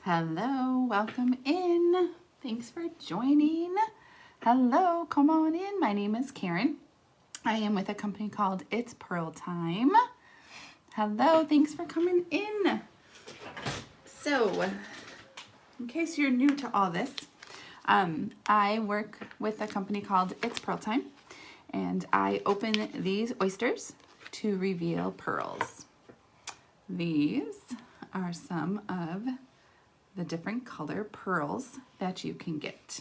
Hello, welcome in. Thanks for joining. Hello, come on in. My name is Karen. I am with a company called It's Pearl Time. Hello, thanks for coming in. So, in case you're new to all this, I work with a company called It's Pearl Time, and I open these oysters to reveal pearls. These are some of the different color pearls that you can get.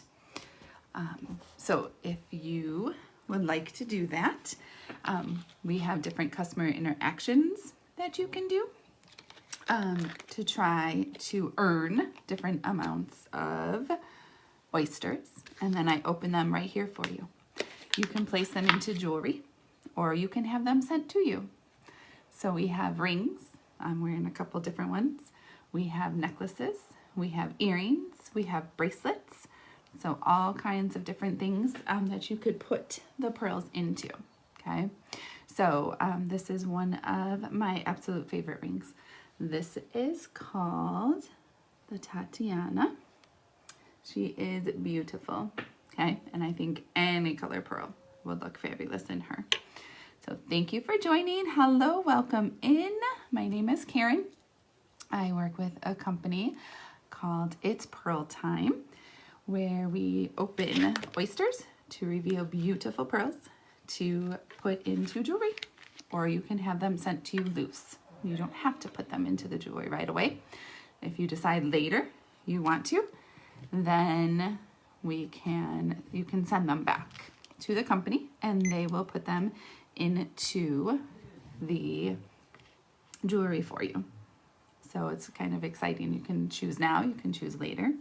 So if you would like to do that, we have different customer interactions that you can do to try to earn different amounts of oysters, and then I open them right here for you. You can place them into jewelry, or you can have them sent to you. So we have rings. I'm wearing a couple different ones. We have necklaces. We have earrings, we have bracelets, so all kinds of different things that you could put the pearls into, okay? So this is one of my absolute favorite rings. This is called the Tatiana. She is beautiful, okay? And I think any color pearl would look fabulous in her. So thank you for joining. Hello, welcome in. My name is Karen. I work with a company called It's Pearl Time, where we open oysters to reveal beautiful pearls to put into jewelry, or you can have them sent to you loose. You don't have to put them into the jewelry right away. If you decide later you want to, then you can send them back to the company and they will put them into the jewelry for you. So it's kind of exciting. You can choose now, you can choose later.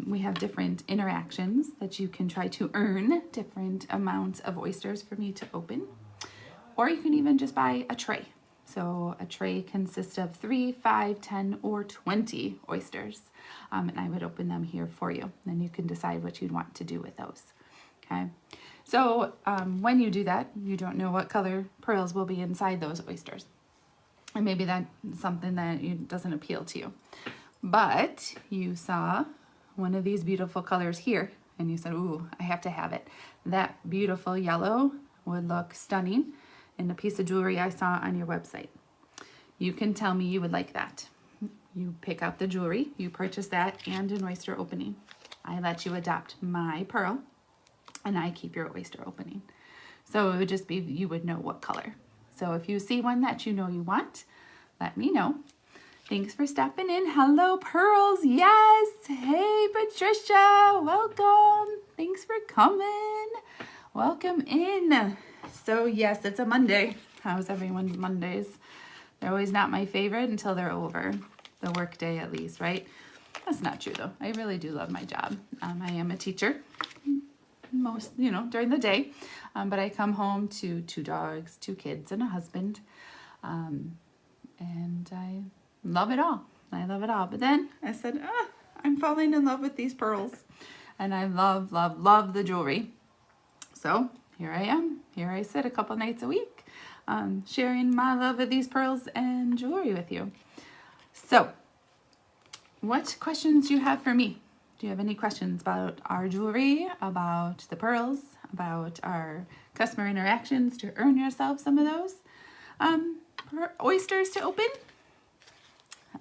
We have different interactions that you can try to earn different amounts of oysters for me to open. Or you can even just buy a tray. So a tray consists of 3, 5, 10, or 20 oysters. And I would open them here for you. Then you can decide what you'd want to do with those. Okay. So when you do that, you don't know what color pearls will be inside those oysters. And maybe that's something that doesn't appeal to you. But you saw one of these beautiful colors here, and you said, ooh, I have to have it. That beautiful yellow would look stunning in a piece of jewelry I saw on your website. You can tell me you would like that. You pick out the jewelry, you purchase that and an oyster opening. I let you adopt my pearl, and I keep your oyster opening. So it would just be, you would know what color. So if you see one that you know you want, let me know. Thanks for stopping in. Hello, Pearls. Yes. Hey, Patricia. Welcome. Thanks for coming. Welcome in. So yes, it's a Monday. How's everyone's Mondays? They're always not my favorite until they're over. The work day at least, right? That's not true though. I really do love my job. I am a teacher. During the day. But I come home to 2 dogs, 2 kids, and a husband. And I love it all. I love it all. But then I said, I'm falling in love with these pearls. And I love, love, love the jewelry. So here I am. Here I sit a couple nights a week, sharing my love of these pearls and jewelry with you. So what questions do you have for me? Do you have any questions about our jewelry, about the pearls, about our customer interactions to earn yourself some of those oysters to open?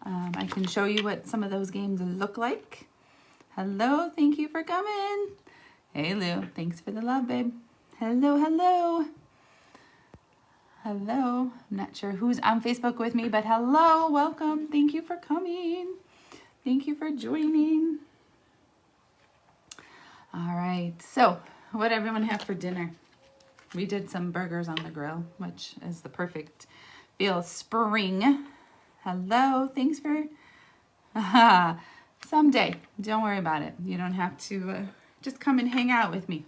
I can show you what some of those games look like. Hello, thank you for coming. Hey Lou, thanks for the love, babe. Hello, hello. Hello, I'm not sure who's on Facebook with me, but hello, welcome. Thank you for coming. Thank you for joining. All right, so what did everyone have for dinner? We did some burgers on the grill, which is the perfect feel of spring. Hello, thanks for, someday, don't worry about it. You don't have to, just come and hang out with me.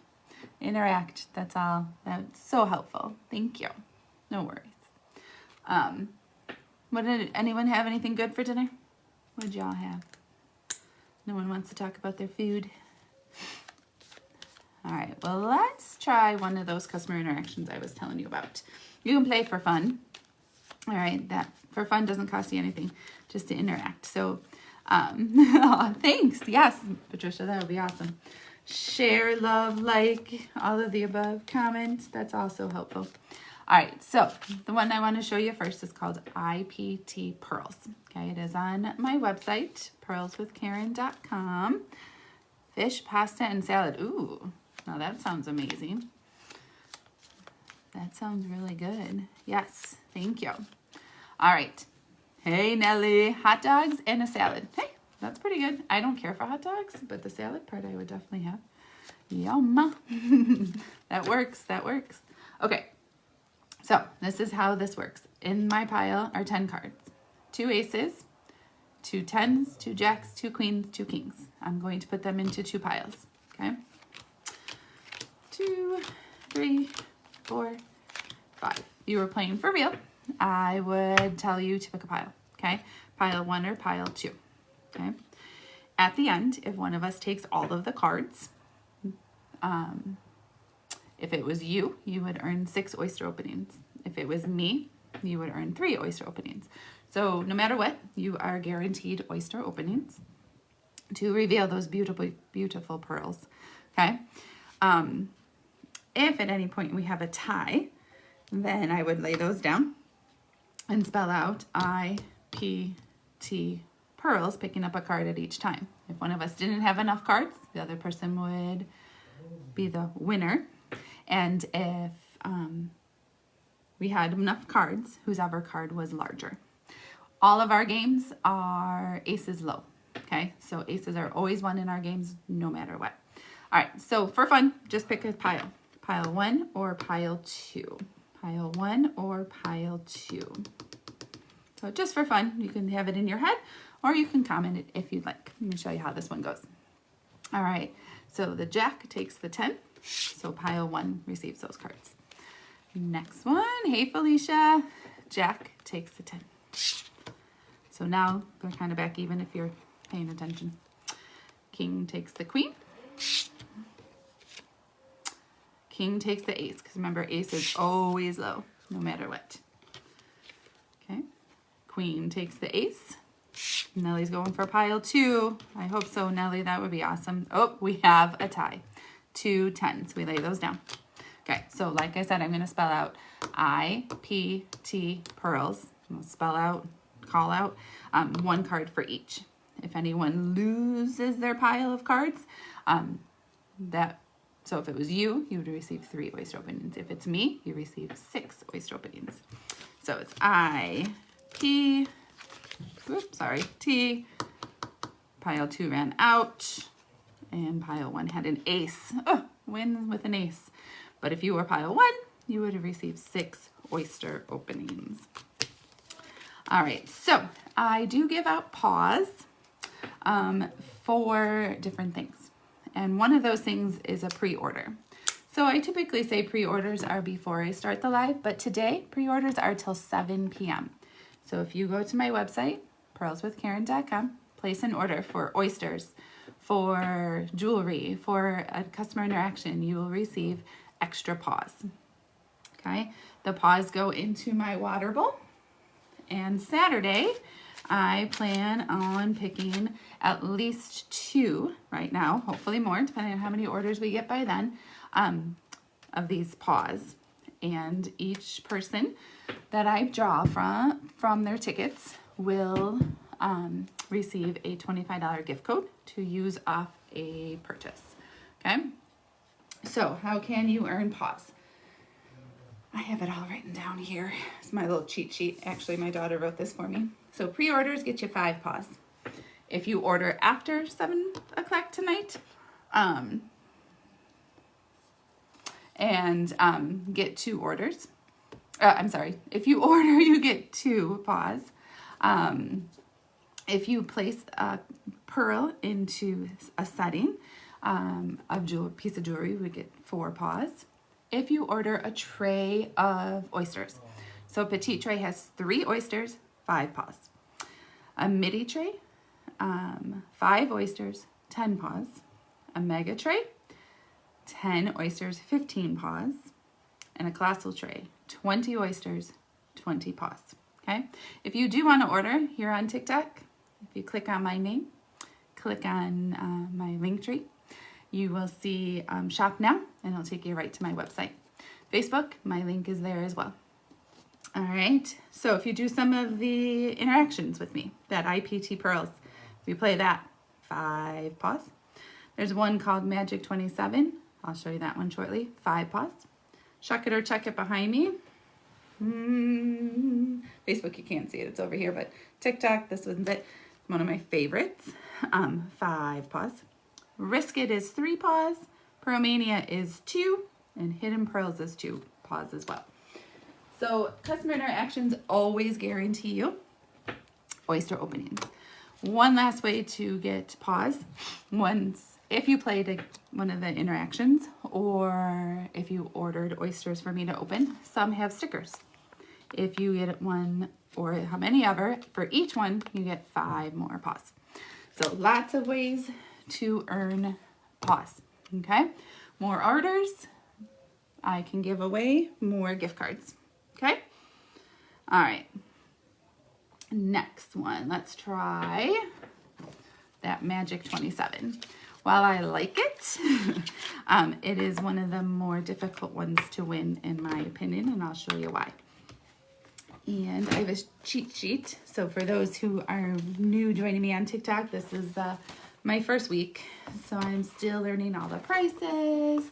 Interact, that's all. That's so helpful. Thank you. No worries. Did anyone have anything good for dinner? What did y'all have? No one wants to talk about their food? All right, well, let's try one of those customer interactions I was telling you about. You can play for fun. All right, that for fun doesn't cost you anything, just to interact. So Aw, thanks. Yes, Patricia, that would be awesome. Share, love, like, all of the above, comment. That's also helpful. All right, so the one I want to show you first is called IPT Pearls. Okay, it is on my website, pearlswithkaren.com. Fish, pasta, and salad. Ooh, now that sounds amazing. That sounds really good. Yes, thank you. All right. Hey, Nelly. Hot dogs and a salad. Hey, that's pretty good. I don't care for hot dogs, but the salad part I would definitely have. Yum. That works. That works. Okay. So this is how this works. In my pile are 10 cards. 2 aces, 2 tens, 2 jacks, 2 queens, 2 kings. I'm going to put them into 2 piles. Okay. 2, 3, 4, 5. If you were playing for real, I would tell you to pick a pile. Okay. Pile 1 or pile 2. Okay. At the end, if one of us takes all of the cards, if it was you, you would earn 6 oyster openings. If it was me, you would earn 3 oyster openings. So no matter what, you are guaranteed oyster openings to reveal those beautiful, beautiful pearls. Okay. If at any point we have a tie, then I would lay those down and spell out IPT Pearls, picking up a card at each time. If one of us didn't have enough cards, the other person would be the winner. And if we had enough cards, whoever card was larger. All of our games are aces low. Okay, so aces are always won in our games, no matter what. All right, so for fun, just pick a pile. Pile 1 or pile 2. Pile 1 or pile 2. So just for fun, you can have it in your head or you can comment it if you'd like. Let me show you how this one goes. All right, so the jack takes the 10. So pile 1 receives those cards. Next one, hey Felicia, jack takes the 10. So now go kind of back even if you're paying attention. King takes the queen. King takes the ace, because remember, ace is always low, no matter what. Okay, queen takes the ace. Nellie's going for pile 2. I hope so, Nellie, that would be awesome. Oh, we have a tie. 2 tens, we lay those down. Okay, so like I said, I'm going to spell out IPT Pearls. I'm going to spell out, call out 1 card for each. If anyone loses their pile of cards, so if it was you, you would receive 3 oyster openings. If it's me, you receive 6 oyster openings. So it's T, pile 2 ran out, and pile 1 had an ace. Oh, win with an ace. But if you were pile 1, you would have received 6 oyster openings. All right, so I do give out paws for different things. And one of those things is a pre-order. So I typically say pre-orders are before I start the live, but today pre-orders are till 7 p.m. So if you go to my website, pearlswithkaren.com, place an order for oysters, for jewelry, for a customer interaction, you will receive extra paws. Okay, the paws go into my water bowl. And Saturday, I plan on picking at least 2 right now, hopefully more, depending on how many orders we get by then, of these paws. And each person that I draw from their tickets will receive a $25 gift code to use off a purchase. Okay, so how can you earn paws? I have it all written down here. It's my little cheat sheet. Actually, my daughter wrote this for me. So pre-orders get you 5 paws. If you order after 7 o'clock tonight, get 2 orders. If you order, you get 2 paws. If you place a pearl into a setting of piece of jewelry, we get 4 paws. If you order a tray of oysters, so a petite tray has 3 oysters, 5 paws. A midi tray, 5 oysters, 10 paws. A mega tray, 10 oysters, 15 paws. And a colossal tray, 20 oysters, 20 paws. Okay. If you do want to order here on TikTok, If you click on my name, click on my link tree, you will see shop now, and it'll take you right to my website. Facebook, my link is there as well. All right, so if you do some of the interactions with me, that IPT Pearls, if you play that, 5 paws. There's one called Magic 27. I'll show you that one shortly. 5 paws. Shuck it or chuck it behind me. Facebook, you can't see it. It's over here, but TikTok, this one's it. One of my favorites. 5 paws. Risk It is 3 paws. Pearlmania is 2. And Hidden Pearls is 2 paws as well. So customer interactions always guarantee you oyster openings. One last way to get paws, if you played one of the interactions or if you ordered oysters for me to open, some have stickers. If you get one or how many ever, for each one, you get 5 more paws. So lots of ways to earn paws, okay? More orders, I can give away more gift cards, okay? All right. Next one, let's try that Magic 27. While I like it, it is one of the more difficult ones to win in my opinion, and I'll show you why. And I have a cheat sheet. So for those who are new joining me on TikTok, this is my first week. So I'm still learning all the prices.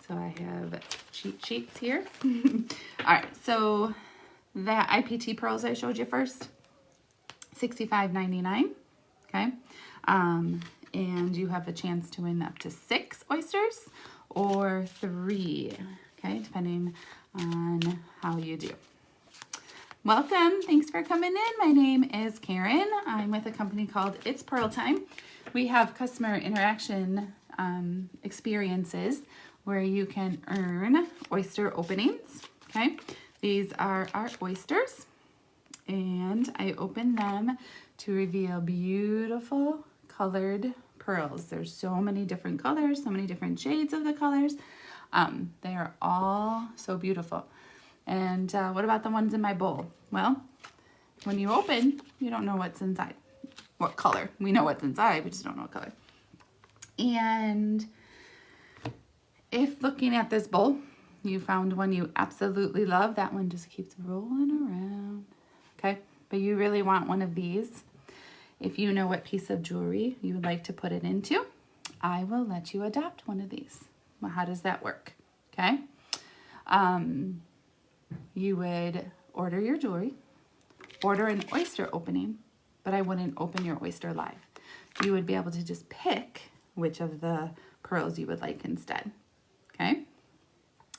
So I have cheat sheets here. All right, so that IPT Pearls I showed you first, $65.99, okay? And you have a chance to win up to 6 oysters or 3, okay, depending on how you do. Welcome, thanks for coming in. My name is Karen. I'm with a company called It's Pearl Time. We have customer interaction experiences where you can earn oyster openings, okay? These are our oysters, and I open them to reveal beautiful colored pearls. There's so many different colors, so many different shades of the colors. They are all so beautiful. And what about the ones in my bowl? Well, when you open, you don't know what's inside. What color? We know what's inside, we just don't know what color. And if looking at this bowl, you found one you absolutely love, that one just keeps rolling around, okay? But you really want one of these. If you know what piece of jewelry you would like to put it into, I will let you adopt one of these. Well, how does that work? Okay. You would order your jewelry, order an oyster opening, but I wouldn't open your oyster live. You would be able to just pick which of the pearls you would like instead. Okay.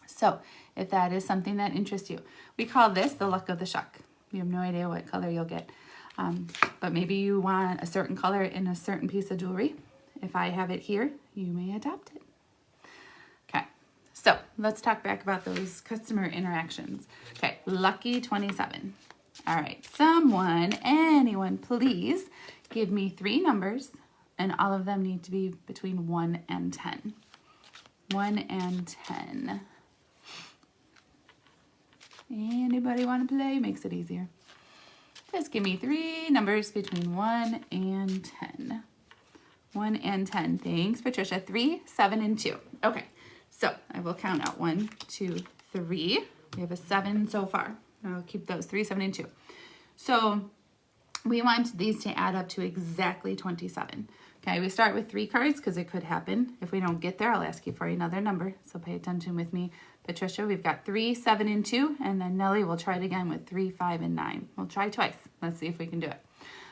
So if that is something that interests you, we call this the luck of the shuck. You have no idea what color you'll get. But maybe you want a certain color in a certain piece of jewelry. If I have it here, you may adopt it. Okay, so let's talk back about those customer interactions. Okay, lucky 27. All right, anyone, please give me 3 numbers, and all of them need to be between 1 and 10. 1 and 10. Anybody want to play? Makes it easier. Just give me 3 numbers between 1 and 10. 1 and 10. Thanks, Patricia. 3, 7, and 2. Okay, so I will count out 1, 2, 3. We have a 7 so far. I'll keep those 3, 7, and 2. So we want these to add up to exactly 27. Okay, we start with 3 cards because it could happen. If we don't get there, I'll ask you for another number. So pay attention with me. Patricia, we've got 3, 7, and 2, and then Nellie will try it again with 3, 5, and 9. We'll try twice. Let's see if we can do it.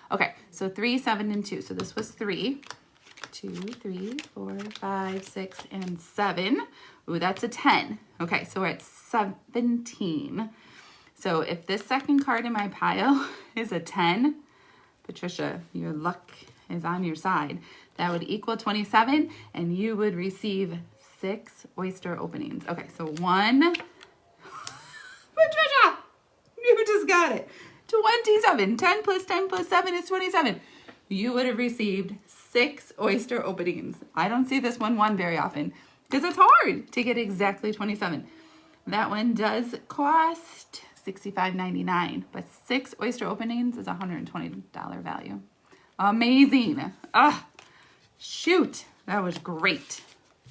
Okay, so 3, 7, and 2. So this was 3, 2, 3, 4, 5, 6, and 7. Ooh, that's a 10. Okay, so we're at 17. So if this second card in my pile is a 10, Patricia, your luck is on your side. That would equal 27, and you would receive 6 oyster openings. Okay, so 1. Patricia, you just got it. 27. 10 plus 10 plus 7 is 27. You would have received 6 oyster openings. I don't see this 1 very often because it's hard to get exactly 27. That one does cost $65.99, but 6 oyster openings is $120 value. Amazing. Ah, shoot. That was great.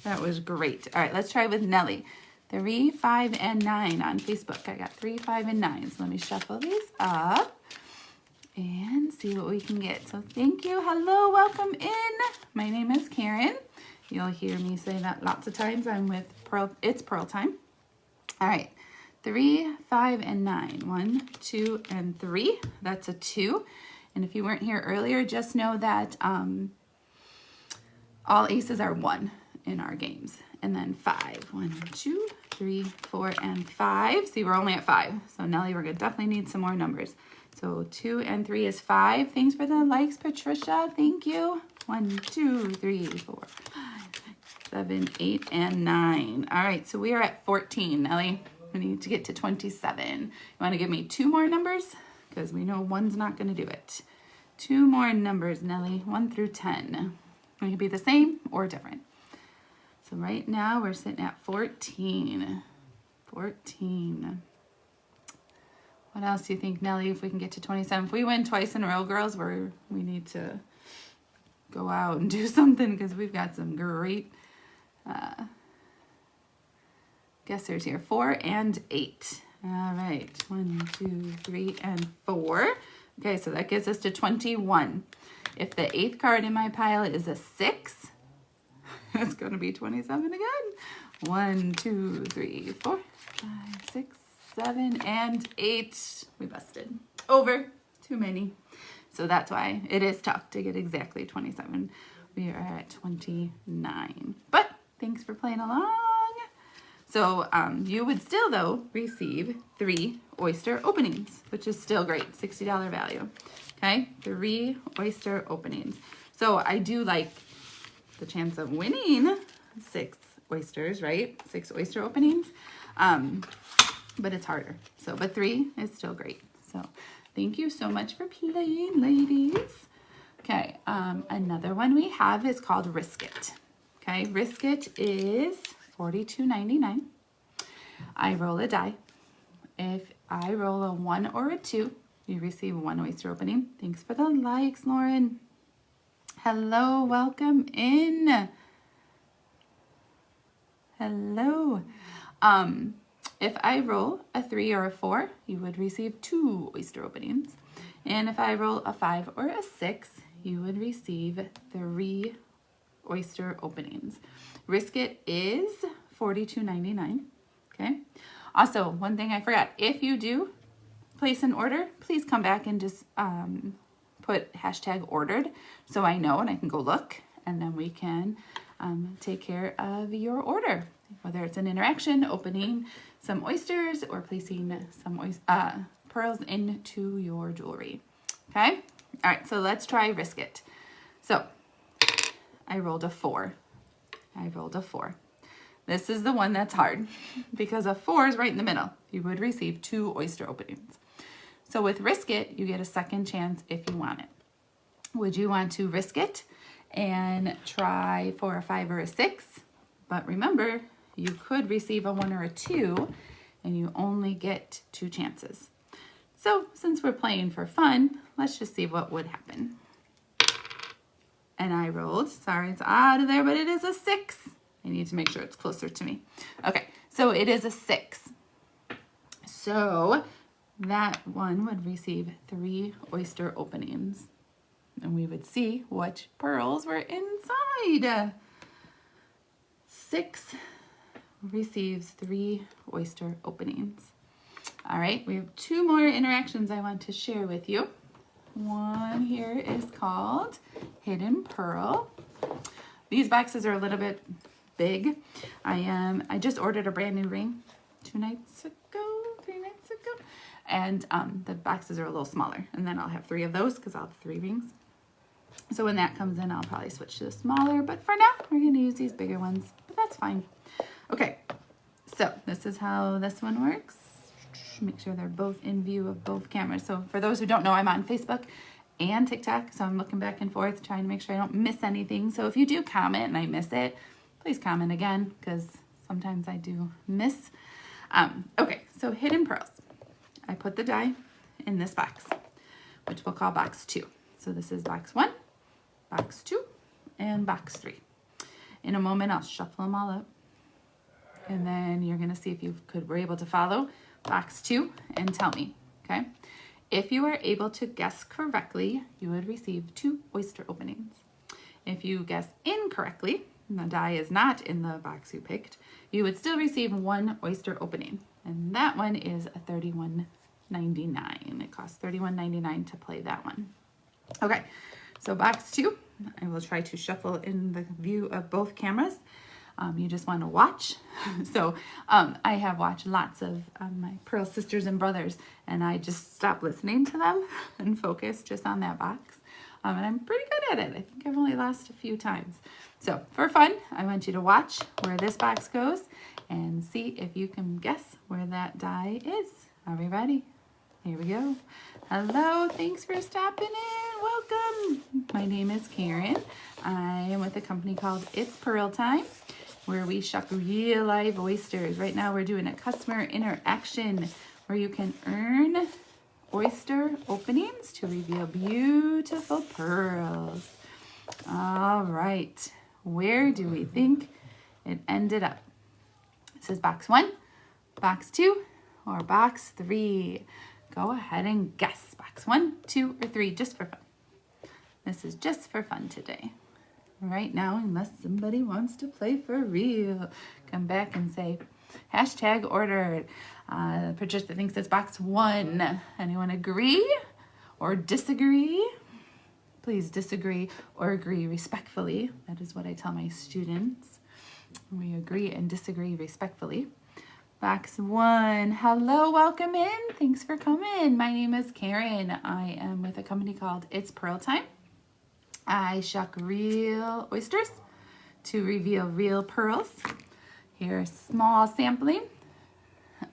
That was great. All right, let's try with Nellie. 3, 5, and 9 on Facebook. I got 3, 5, and 9. So let me shuffle these up and see what we can get. So thank you. Hello, welcome in. My name is Karen. You'll hear me say that lots of times. I'm with Pearl. It's Pearl Time. All right. 3, 5, and 9. 1, 2, and 3. That's a 2. And if you weren't here earlier, just know that all aces are 1 in our games. And then 5. 1, 2, 3, 4, and 5. See, we're only at 5. So Nellie, we're going to definitely need some more numbers. So 2 and 3 is 5. Thanks for the likes, Patricia. Thank you. 1, 2, 3, 4, 5, 6, 7, 8, and 9. All right, so we are at 14, Nellie. We need to get to 27. You want to give me 2 more numbers? Because we know 1's not going to do it. 2 more numbers, Nellie. 1 through 10. It could be the same or different. So right now we're sitting at 14. 14. What else do you think, Nellie, if we can get to 27? If we win twice in a row, girls, we need to go out and do something because we've got some great guessers here. 4 and 8. All right. 1, 2, 3, and 4. Okay, so that gets us to 21. If the 8th card in my pile is a 6, it's going to be 27 again. 1, 2, 3, 4, 5, 6, 7, and 8. We busted. Over. Too many. So that's why it is tough to get exactly 27. We are at 29. But thanks for playing along. So you would still, though, receive 3 oyster openings, which is still great. $60 value. Okay? 3 oyster openings. So I do like the chance of winning 6 oysters, right? 6 oyster openings. But it's harder. So, but 3 is still great. So thank you so much for playing, ladies. Okay, another one we have is called Risk It. Okay, Risk It is $42.99. I roll a die. If I roll a 1 or a 2, you receive 1 oyster opening. Thanks for the likes, Lauren. Hello, welcome in. Hello. If I roll a 3 or a 4, you would receive 2 oyster openings. And if I roll a 5 or a 6, you would receive 3 oyster openings. Risk It is $42.99. Okay. Also, one thing I forgot, if you do place an order, please come back and just put hashtag ordered so I know and I can go look, and then we can take care of your order, whether it's an interaction, opening some oysters, or placing some pearls into your jewelry. Okay? All right, so let's try Risk It. So I rolled a 4. I rolled a 4. This is the one that's hard because a 4 is right in the middle. You would receive 2 oyster openings. So with Risk It, you get a second chance if you want it. Would you want to risk it and try for a 5 or a 6? But remember, you could receive a 1 or a 2 and you only get 2 chances. So since we're playing for fun, let's just see what would happen. And I rolled, sorry it's out of there, but it is a 6. I need to make sure it's closer to me. Okay, so it is a 6. So that one would receive 3 oyster openings. And we would see which pearls were inside. 6 receives 3 oyster openings. All right, we have 2 more interactions I want to share with you. One here is called Hidden Pearl. These boxes are a little bit big. I just ordered a brand new ring 3 nights ago, and the boxes are a little smaller, and then I'll have 3 of those because I'll have 3 rings. So when that comes in, I'll probably switch to the smaller, but for now we're going to use these bigger ones, but that's fine. Okay, so this is how this one works. Make sure they're both in view of both cameras. So for those who don't know, I'm on Facebook and TikTok, so I'm looking back and forth trying to make sure I don't miss anything. So if you do comment and I miss it, please comment again because sometimes I do miss. Okay, so Hidden Pearls. I put the die in this box, which we'll call box 2. So this is box 1. box 2, and box 3. In a moment, I'll shuffle them all up. And then you're going to see if you were able to follow box 2 and tell me, okay? If you are able to guess correctly, you would receive 2 oyster openings. If you guess incorrectly, and the die is not in the box you picked, you would still receive 1 oyster opening. And that one is a $31.99. It costs $31.99 to play that one. Okay, so box 2, I will try to shuffle in the view of both cameras. You just want to watch. So I have watched lots of my Pearl sisters and brothers, and I just stop listening to them and focus just on that box. And I'm pretty good at it. I think I've only lost a few times. So for fun, I want you to watch where this box goes and see if you can guess where that die is. Are we ready? Here we go. Hello, thanks for stopping in. Welcome. My name is Karen. I am with a company called It's Pearl Time, where we shuck real live oysters. Right now we're doing a customer interaction where you can earn oyster openings to reveal beautiful pearls. All right, where do we think it ended up? It says box 1, box 2, or box 3. Go ahead and guess box 1, 2, or 3, just for fun. This is just for fun today. Right now, unless somebody wants to play for real, come back and say hashtag ordered. Patricia thinks it's box 1. Anyone agree or disagree? Please disagree or agree respectfully. That is what I tell my students. We agree and disagree respectfully. Box 1. Hello, welcome in. Thanks for coming. My name is Karen. I am with a company called It's Pearl Time. I shuck real oysters to reveal real pearls. Here's a small sampling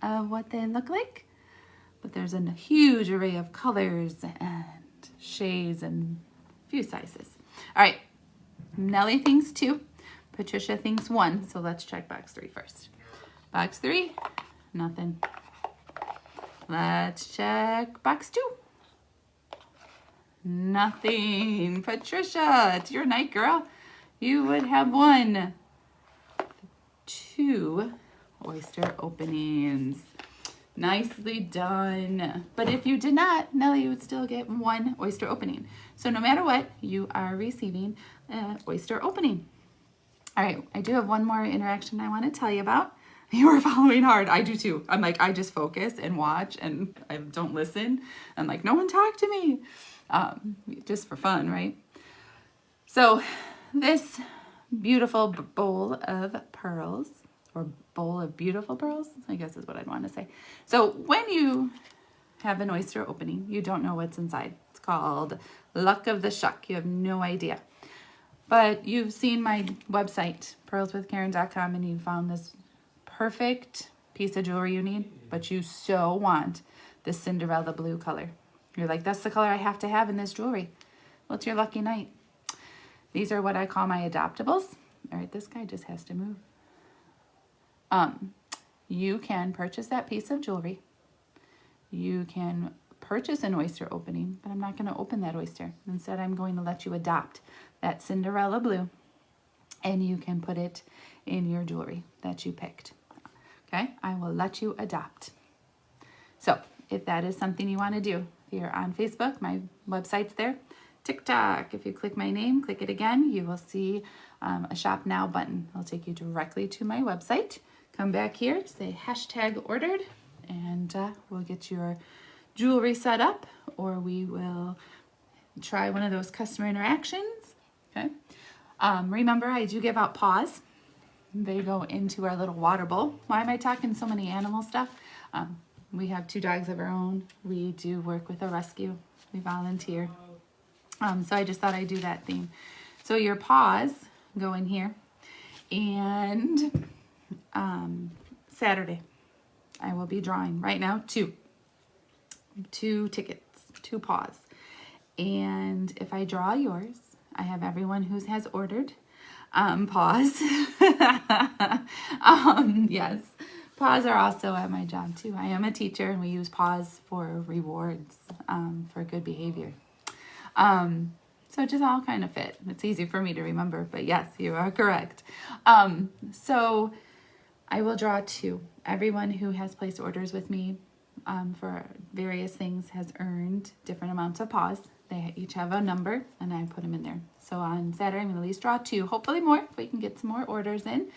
of what they look like, but there's a huge array of colors and shades and a few sizes. All right, Nellie thinks 2, Patricia thinks 1, so let's check box 3 first. Box 3, nothing. Let's check box 2. Nothing. Patricia, it's your night, girl. You would have 1, 2 oyster openings. Nicely done. But if you did not, Nellie, you would still get 1 oyster opening. So no matter what, you are receiving an oyster opening. All right, I do have one more interaction I want to tell you about. You are following hard. I do too. I'm like, I just focus and watch and I don't listen. I'm like, no one talk to me. Just for fun, right? So this beautiful bowl of pearls, or bowl of beautiful pearls, I guess is what I'd want to say. So when you have an oyster opening, you don't know what's inside. It's called luck of the shuck. You have no idea. But you've seen my website, pearlswithkaren.com, and you found this perfect piece of jewelry you need, but you so want the Cinderella blue color. You're like, that's the color I have to have in this jewelry. Well, it's your lucky night. These are what I call my adoptables. All right, this guy just has to move. You can purchase that piece of jewelry. You can purchase an oyster opening, but I'm not going to open that oyster. Instead, I'm going to let you adopt that Cinderella blue, and you can put it in your jewelry that you picked. Okay, I will let you adopt. So if that is something you want to do, if you're on Facebook, my website's there. TikTok, if you click my name, click it again, you will see a shop now button. It'll take you directly to my website. Come back here, say hashtag ordered, and we'll get your jewelry set up, or we will try one of those customer interactions. Okay. Remember, I do give out paws. They go into our little water bowl. Why am I talking so many animal stuff? We have 2 dogs of our own. We do work with a rescue. We volunteer. So I just thought I'd do that theme. So your paws go in here. And Saturday, I will be drawing right now 2 tickets, 2 paws. And if I draw yours, I have everyone who has ordered paws. Yes, paws are also at my job too. I am a teacher, and we use paws for rewards for good behavior. So it just all kind of fit. It's easy for me to remember, but yes, you are correct. So I will draw 2. Everyone who has placed orders with me for various things has earned different amounts of paws. They each have a number, and I put them in there. So on Saturday, I'm going to at least draw 2, hopefully more, if we can get some more orders in,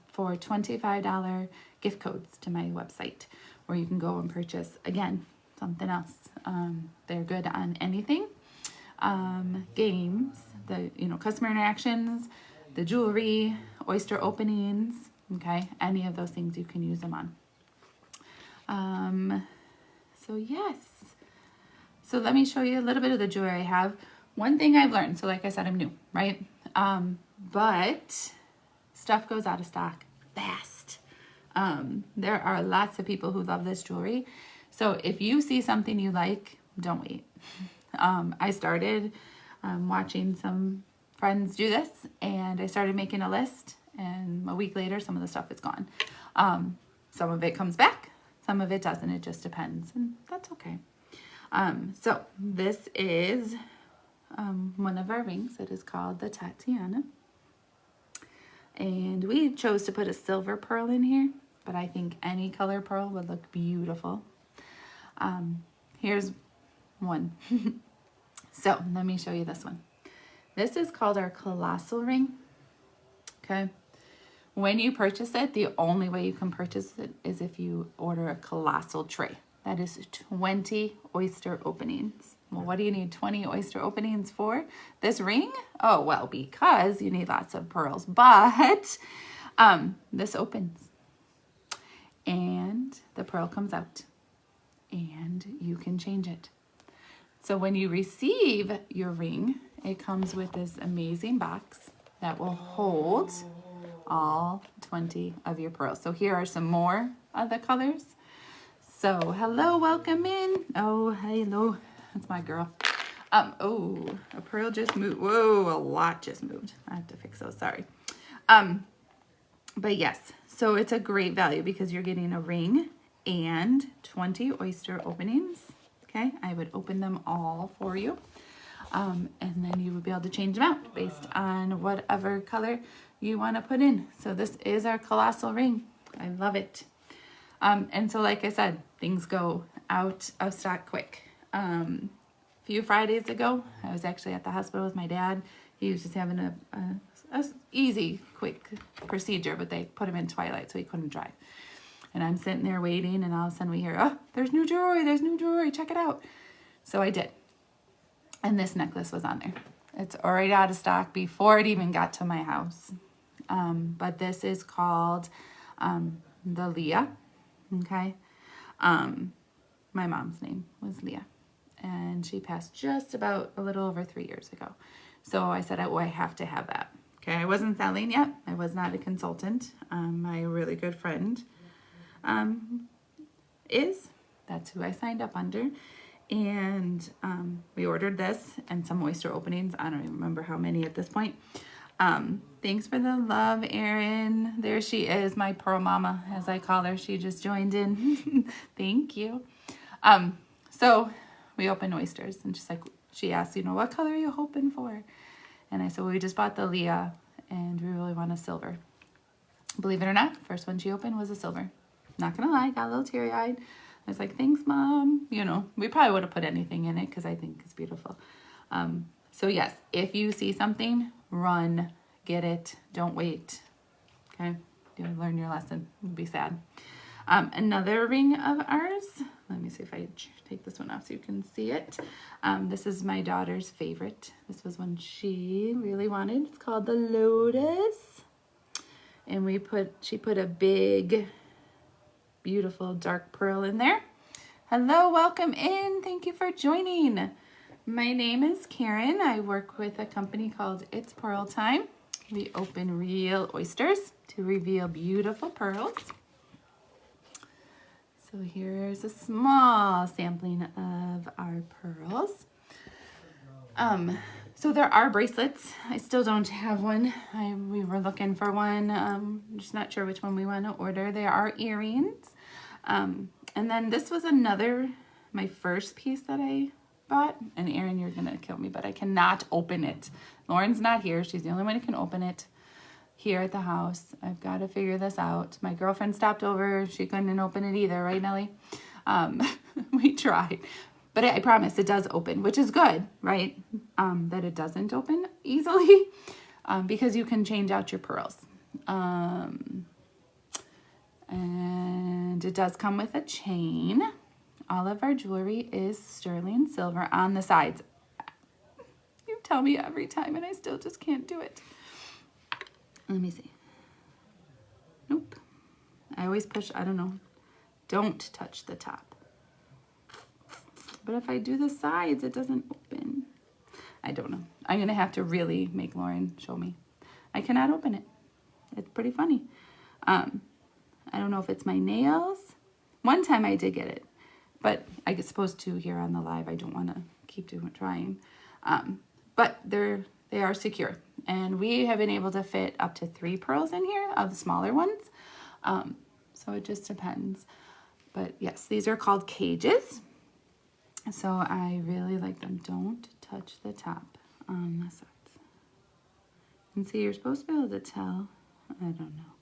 for $25 gift codes to my website, where you can go and purchase, again, something else. They're good on anything. Games, the customer interactions, the jewelry, oyster openings, okay, any of those things you can use them on. So yes, so let me show you a little bit of the jewelry I have. One thing I've learned, so like I said, I'm new, right? But stuff goes out of stock fast. There are lots of people who love this jewelry, so if you see something you like, don't wait. I started watching some friends do this, and I started making a list, and a week later some of the stuff is gone. Some of it comes back, some of it doesn't. It just depends, and that's okay. So this is one of our rings. It is called the Tatiana, and we chose to put a silver pearl in here, but I think any color pearl would look beautiful. Here's one. So let me show you this one. This is called our colossal ring. Okay. When you purchase it, the only way you can purchase it is if you order a colossal tray. That is 20 oyster openings. Well, what do you need 20 oyster openings for? This ring? Oh, well, because you need lots of pearls. But this opens, and the pearl comes out, and you can change it. So when you receive your ring, it comes with this amazing box that will hold all 20 of your pearls. So here are some more of the colors. So hello, welcome in. Oh, hello. That's my girl. Oh, a pearl just moved. Whoa, a lot just moved. I have to fix those, sorry. But yes, so it's a great value because you're getting a ring and 20 oyster openings. Okay, I would open them all for you. And then you would be able to change them out based on whatever color you want to put in. So this is our colossal ring. I love it. And so like I said, things go out of stock quick. A few Fridays ago, I was actually at the hospital with my dad. He was just having a easy, quick procedure, but they put him in twilight so he couldn't drive. And I'm sitting there waiting, and all of a sudden we hear, oh, there's new jewelry, check it out. So I did. And this necklace was on there. It's already out of stock before it even got to my house. But this is called the Leah, okay? My mom's name was Leah, and she passed just about a little over 3 years ago. So I said, oh, I have to have that. Okay, I wasn't selling yet. I was not a consultant. My really good friend that's who I signed up under. And we ordered this and some oyster openings. I don't even remember how many at this point. Thanks for the love, Erin. There she is, my pearl mama, as I call her. She just joined in. Thank you. So we opened oysters, and just like she asked, what color are you hoping for? And I said, well, we just bought the Leah, and we really want a silver. Believe it or not, first one she opened was a silver. Not gonna lie, got a little teary-eyed. I was like, thanks, Mom. We probably would have put anything in it because I think it's beautiful. So yes, if you see something, run, get it, don't wait. Okay, you learn your lesson. It would be sad. Another ring of ours. Let me see if I take this one off so you can see it. This is my daughter's favorite. This was one she really wanted. It's called the Lotus. And she put a big, beautiful dark pearl in there. Hello, welcome in. Thank you for joining. My name is Karen. I work with a company called It's Pearl Time. We open real oysters to reveal beautiful pearls. So here's a small sampling of our pearls. So there are bracelets. I still don't have one. We were looking for one. Just not sure which one we want to order. There are earrings. And then this was my first piece that I but, and Erin, you're going to kill me, but I cannot open it. Lauren's not here. She's the only one who can open it here at the house. I've got to figure this out. My girlfriend stopped over. She couldn't open it either, right, Nellie? We tried. But I promise it does open, which is good, right? That it doesn't open easily because you can change out your pearls. And it does come with a chain. All of our jewelry is sterling silver on the sides. You tell me every time and I still just can't do it. Let me see. Nope. I always push, I don't know. Don't touch the top. But if I do the sides, it doesn't open. I don't know. I'm going to have to really make Lauren show me. I cannot open it. It's pretty funny. I don't know if it's my nails. One time I did get it. But I get supposed to here on the live. I don't want to keep trying. But they are secure. And we have been able to fit up to 3 pearls in here of the smaller ones. So it just depends. But yes, these are called cages. So I really like them. Don't touch the top on the sides. And see, you're supposed to be able to tell. I don't know.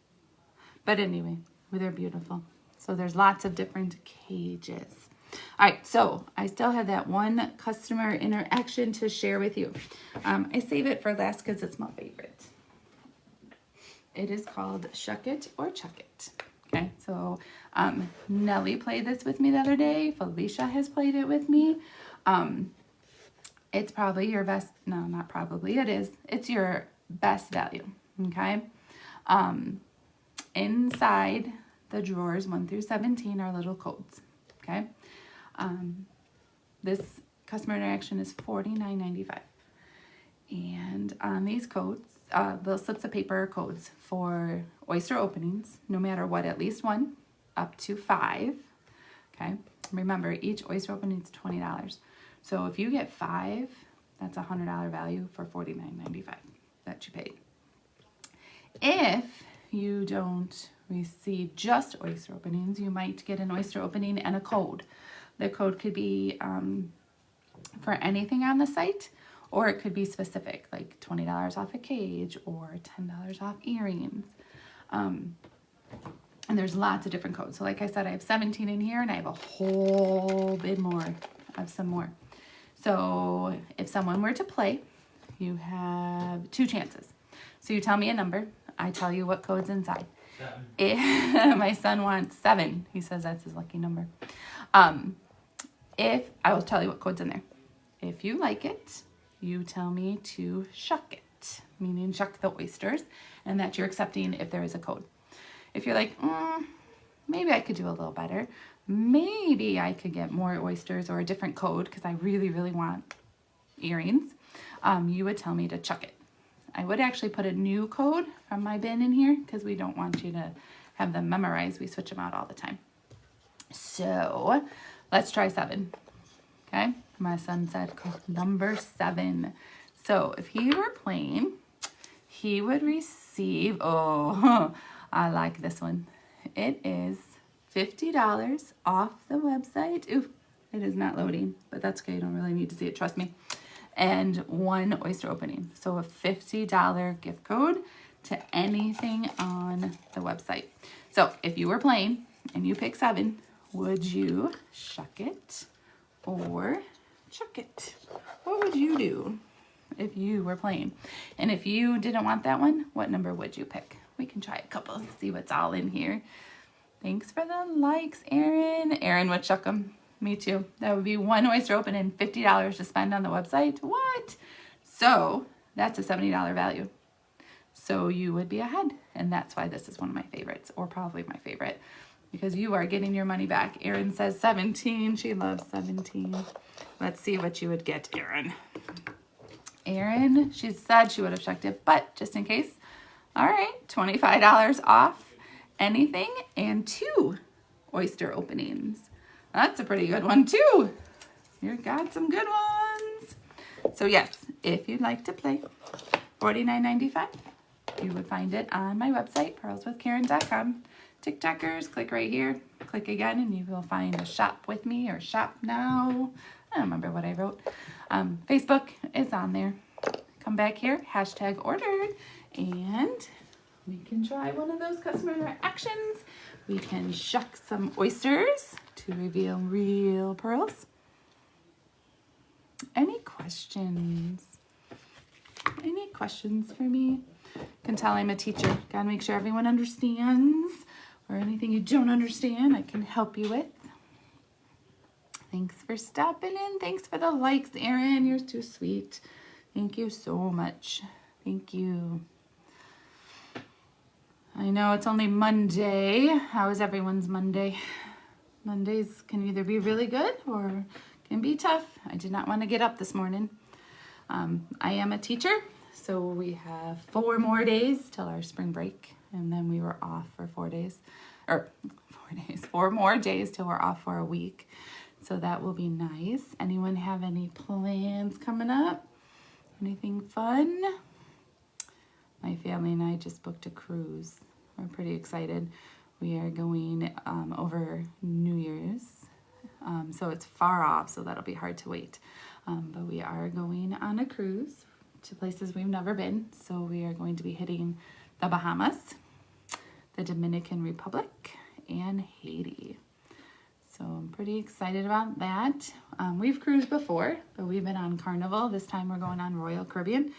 But anyway, they're beautiful. So there's lots of different cages. All right, so I still have that one customer interaction to share with you. I save it for last because it's my favorite. It is called Shuck It or Chuck It. Okay, so Nellie played this with me the other day. Felicia has played it with me. It's probably your best, no, not probably, it is. It's your best value, okay? Inside the drawers 1 through 17 are little codes, okay? This customer interaction is $49.95. And on these codes, the slips of paper are codes for oyster openings, no matter what, at least 1, up to 5. Okay, remember each oyster opening is $20. So if you get 5, that's a $100 value for $49.95 that you paid. If you don't receive just oyster openings, you might get an oyster opening and a code. The code could be for anything on the site, or it could be specific, like $20 off a cage or $10 off earrings. And there's lots of different codes. So like I said, I have 17 in here and I have a whole bit more of some more. So if someone were to play, you have 2 chances. So you tell me a number, I tell you what code's inside. 7. My son wants 7. He says that's his lucky number. If I will tell you what code's in there. If you like it, you tell me to shuck it, meaning shuck the oysters, and that you're accepting if there is a code. If you're like, maybe I could do a little better. Maybe I could get more oysters or a different code because I really, really want earrings. You would tell me to chuck it. I would actually put a new code from my bin in here because we don't want you to have them memorized. We switch them out all the time. So let's try 7. Okay, my son said code number 7. So if he were playing, he would receive, oh, I like this one. It is $50 off the website. Ooh, it is not loading, but that's okay. You don't really need to see it, trust me. And 1 oyster opening. So a $50 gift code to anything on the website. So if you were playing and you pick 7, would you shuck it or chuck it? What would you do if you were playing? And if you didn't want that one, what number would you pick? We can try a couple, see what's all in here. Thanks for the likes, Erin. Erin would chuck them. Me too. That would be 1 oyster open and $50 to spend on the website. What? So that's a $70 value. So you would be ahead. And that's why this is one of my favorites, or probably my favorite, because you are getting your money back. Erin says 17. She loves 17. Let's see what you would get, Erin. Erin, she said she would have checked it, but just in case. All right, $25 off anything and 2 oyster openings. That's a pretty good one too. You got some good ones. So yes, if you'd like to play, $49.95. You would find it on my website, pearlswithkaren.com. TikTokers, click right here, click again, and you will find a shop with me or shop now. I don't remember what I wrote. Facebook is on there. Come back here, #ordered, and we can try one of those customer interactions. We can shuck some oysters to reveal real pearls. Any questions? Any questions for me? You can tell I'm a teacher. Gotta make sure everyone understands, or anything you don't understand, I can help you with. Thanks for stopping in. Thanks for the likes, Erin. You're too sweet. Thank you so much. Thank you. I know it's only Monday. How is everyone's Monday? Mondays can either be really good or can be tough. I did not want to get up this morning. I am a teacher, so we have 4 more days till our spring break, and then we were off for 4 days, or 4 days, 4 more days till we're off for a week. So that will be nice. Anyone have any plans coming up? Anything fun? My family and I just booked a cruise. We're pretty excited. We are going over New Year's. So it's far off, so that'll be hard to wait. But we are going on a cruise to places we've never been. So we are going to be hitting the Bahamas, the Dominican Republic, and Haiti. So I'm pretty excited about that. We've cruised before, but we've been on Carnival. This time we're going on Royal Caribbean.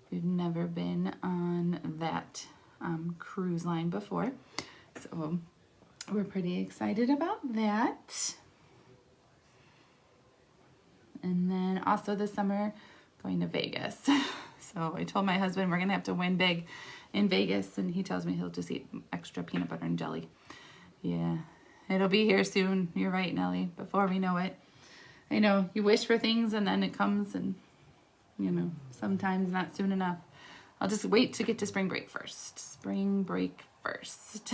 We've never been on that cruise line before. So we're pretty excited about that. And then also this summer, going to Vegas. So I told my husband we're going to have to win big in Vegas, and he tells me he'll just eat extra peanut butter and jelly. Yeah. It'll be here soon. You're right, Nellie. Before we know it. I know, you wish for things and then it comes, and, you know, sometimes not soon enough. I'll just wait to get to spring break first. Spring break first.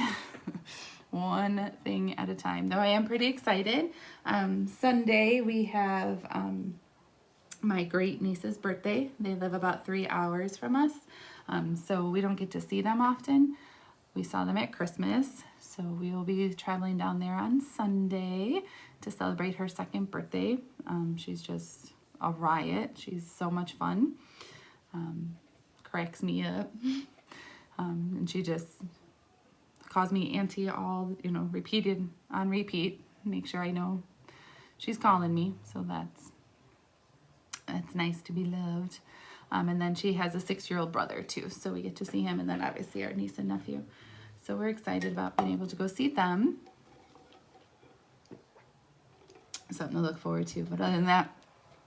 One thing at a time. Though I am pretty excited. Sunday we have my great niece's birthday. They live about 3 hours from us. So we don't get to see them often. We saw them at Christmas. So we will be traveling down there on Sunday to celebrate her 2nd birthday. She's just a riot. She's so much fun. Cracks me up. And she just calls me auntie all, you know, repeated on repeat. Make sure I know she's calling me. So that's nice to be loved. And then she has a 6-year-old brother too. So we get to see him, and then obviously our niece and nephew. So we're excited about being able to go see them. Something to look forward to. But other than that,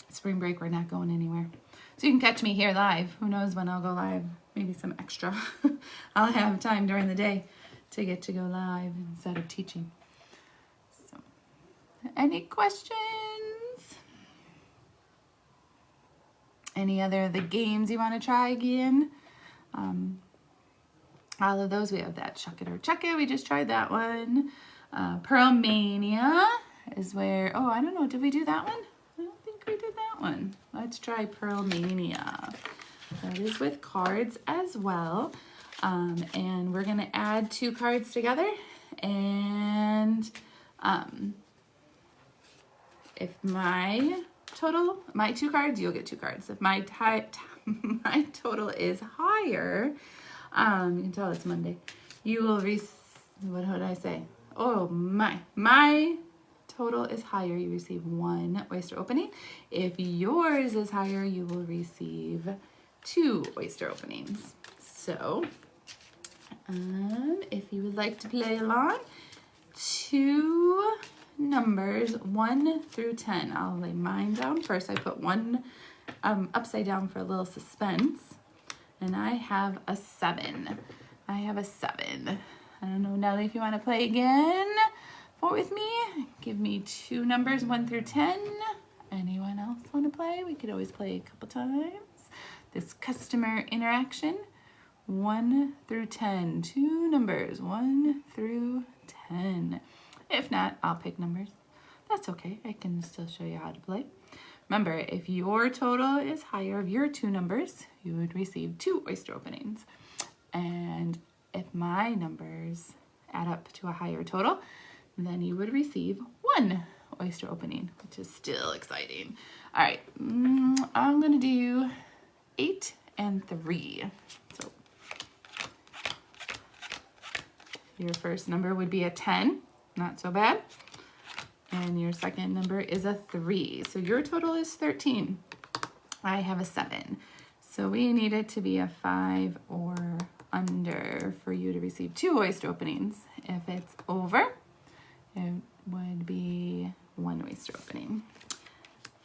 spring break, we're not going anywhere. So you can catch me here live. Who knows when I'll go live? Maybe some extra. I'll have time during the day to get to go live instead of teaching. So, any questions? Any other of the games you want to try again? All of those, we have that Shuck It or Check It. We just tried that one. Pearl Mania is where, oh, I don't know, did we do that one? I don't think we did that one. Let's try Pearl Mania. That is with cards as well. And we're going to add 2 cards together. And if my 2 cards, you'll get 2 cards. If my total is higher, you can tell it's Monday, you will receive, what did I say? Oh, my total is higher, you receive 1 oyster opening. If yours is higher, you will receive 2 oyster openings. So, if you would like to play along, 2 numbers 1 through 10. I'll lay mine down first. I put 1 upside down for a little suspense. And I have a 7. I have a 7. I don't know, Nellie, if you want to play again with me. Give me 2 numbers, 1 through 10. Anyone else want to play? We could always play a couple times. This customer interaction, 1 through 10. 2 numbers, 1 through 10. If not, I'll pick numbers. That's okay. I can still show you how to play. Remember, if your total is higher of your 2 numbers, you would receive 2 oyster openings. And if my numbers add up to a higher total, then you would receive 1 oyster opening, which is still exciting. All right, I'm gonna do 8 and 3. So your first number would be a 10, not so bad. And your second number is a 3. So your total is 13. I have a 7. So we need it to be a 5 or under for you to receive 2 oyster openings. If it's over, it would be 1 oyster opening.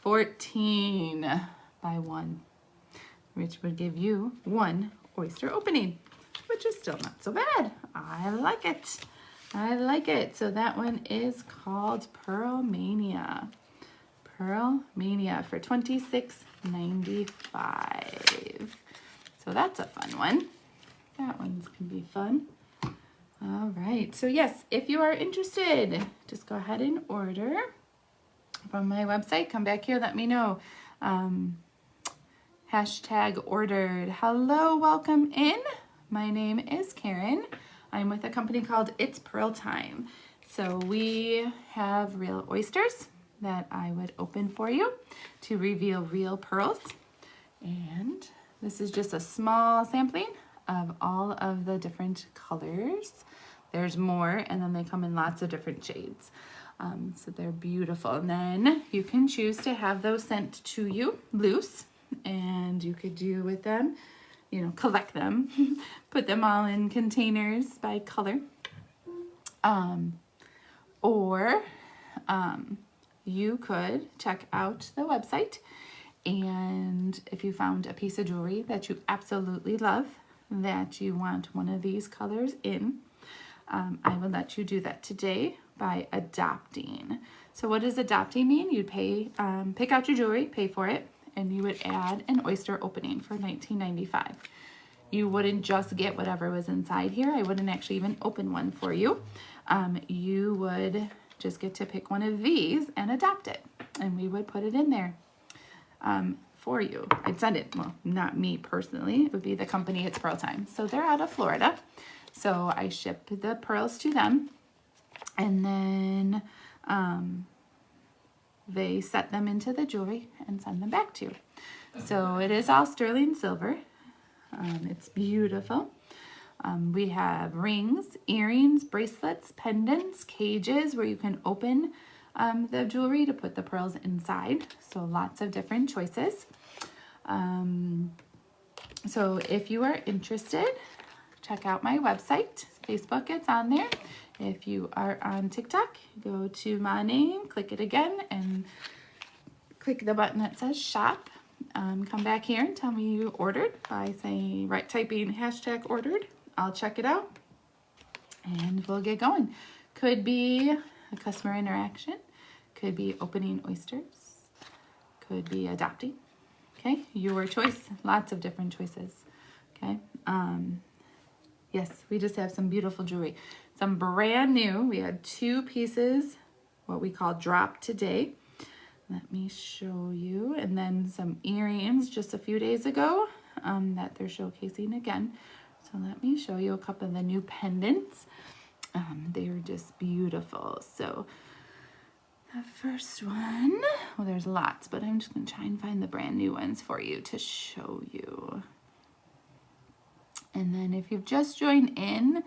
14 by 1, which would give you 1 oyster opening, which is still not so bad. I like it. I like it. So that one is called Pearl Mania. Pearl Mania for $26.95. So that's a fun one. That one's can be fun. All right. So yes, if you are interested, just go ahead and order from my website. Come back here. Let me know. Hashtag ordered. Hello, welcome in. My name is Karen. I'm with a company called It's Pearl Time. So we have real oysters that I would open for you to reveal real pearls. And this is just a small sampling of all of the different colors. There's more, and then they come in lots of different shades. So they're beautiful. And then you can choose to have those sent to you loose, and you could do with them, you know, collect them, put them all in containers by color. Or you could check out the website, and if you found a piece of jewelry that you absolutely love, that you want one of these colors in, I will let you do that today by adopting. So what does adopting mean? You'd pay, pick out your jewelry, pay for it, and you would add an oyster opening for $19.95. You wouldn't just get whatever was inside here. I wouldn't actually even open one for you. You would just get to pick one of these and adopt it, and we would put it in there for you. I'd send it, well, not me personally, it would be the company It's Pearl Time. So they're out of Florida. So I ship the pearls to them, and then they set them into the jewelry and send them back to you. So it is all sterling silver. It's beautiful. We have rings, earrings, bracelets, pendants, cages where you can open the jewelry to put the pearls inside. So lots of different choices. So if you are interested, check out my website. Facebook, it's on there. If you are on TikTok, go to my name, click it again, and click the button that says shop. Come back here and tell me you ordered by saying, typing hashtag ordered. I'll check it out and we'll get going. Could be a customer interaction, could be opening oysters, could be adopting. Okay, your choice. Lots of different choices. Okay. Yes, we just have some beautiful jewelry. Some brand new. We had 2 pieces, what we call drop today. Let me show you. And then some earrings just a few days ago that they're showcasing again. So let me show you a couple of the new pendants. They're just beautiful. So the first one, well, there's lots, but I'm just going to try and find the brand new ones for you to show you. And then if you've just joined in,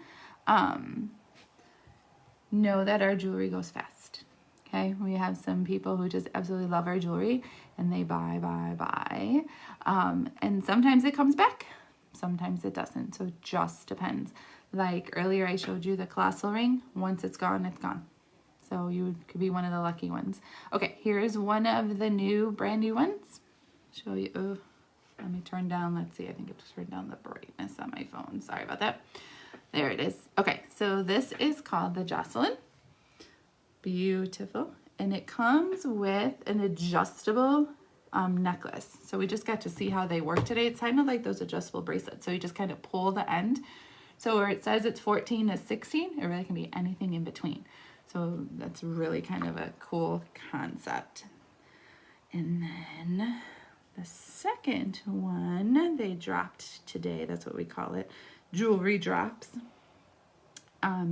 know that our jewelry goes fast. Okay, we have some people who just absolutely love our jewelry and they buy. And sometimes it comes back, sometimes it doesn't. So it just depends. Like earlier I showed you the colossal ring. Once it's gone, it's gone. So you could be one of the lucky ones. Okay, here's one of the brand new ones. Show you. Oh, let me turn down. Let's see. I think it just turned down the brightness on my phone. Sorry about that. There it is. Okay, so this is called the Jocelyn. Beautiful. And it comes with an adjustable necklace. So we just got to see how they work today. It's kind of like those adjustable bracelets. So you just kind of pull the end. So where it says it's 14 to 16, it really can be anything in between. So that's really kind of a cool concept. And then the second one they dropped today, that's what we call it, jewelry drops.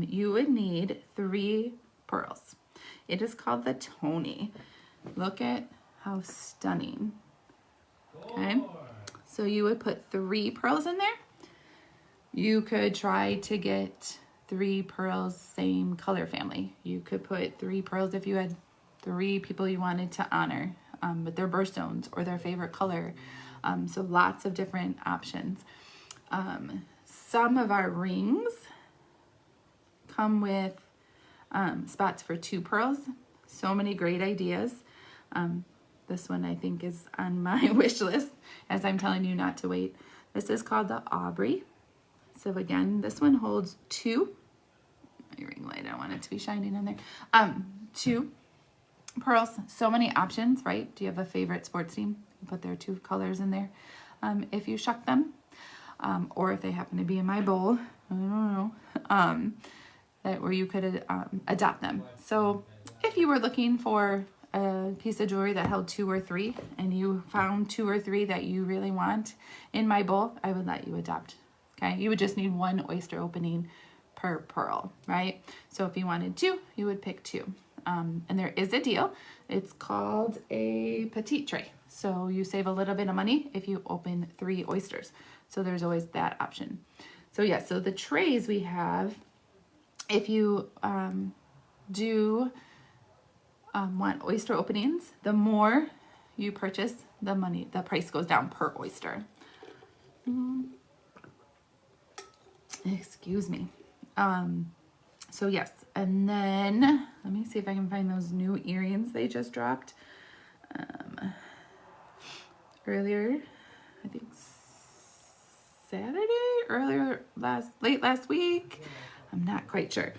You would need 3 pearls. It is called the Tony. Look at how stunning. Okay, so you would put 3 pearls in there. You could try to get 3 pearls, same color family. You could put 3 pearls if you had 3 people you wanted to honor with their birthstones or their favorite color. So lots of different options. Some of our rings come with spots for 2 pearls. So many great ideas. This one I think is on my wish list, as I'm telling you not to wait. This is called the Aubrey. So again, this one holds 2. My ring light, I don't want it to be shining in there. 2 pearls. So many options, right? Do you have a favorite sports team? You put their 2 colors in there. If you shuck them, or if they happen to be in my bowl, I don't know, where you could adopt them. So if you were looking for a piece of jewelry that held 2 or 3, and you found 2 or 3 that you really want in my bowl, I would let you adopt. Okay, you would just need 1 oyster opening per pearl, right? So if you wanted 2, you would pick 2. And there is a deal. It's called a petite tray. So you save a little bit of money if you open 3 oysters. So there's always that option. So yeah, so the trays we have, if you do want oyster openings, the more you purchase, the price goes down per oyster. Excuse me. So yes, and then let me see if I can find those new earrings they just dropped earlier. I think Saturday, late last week. I'm not quite sure.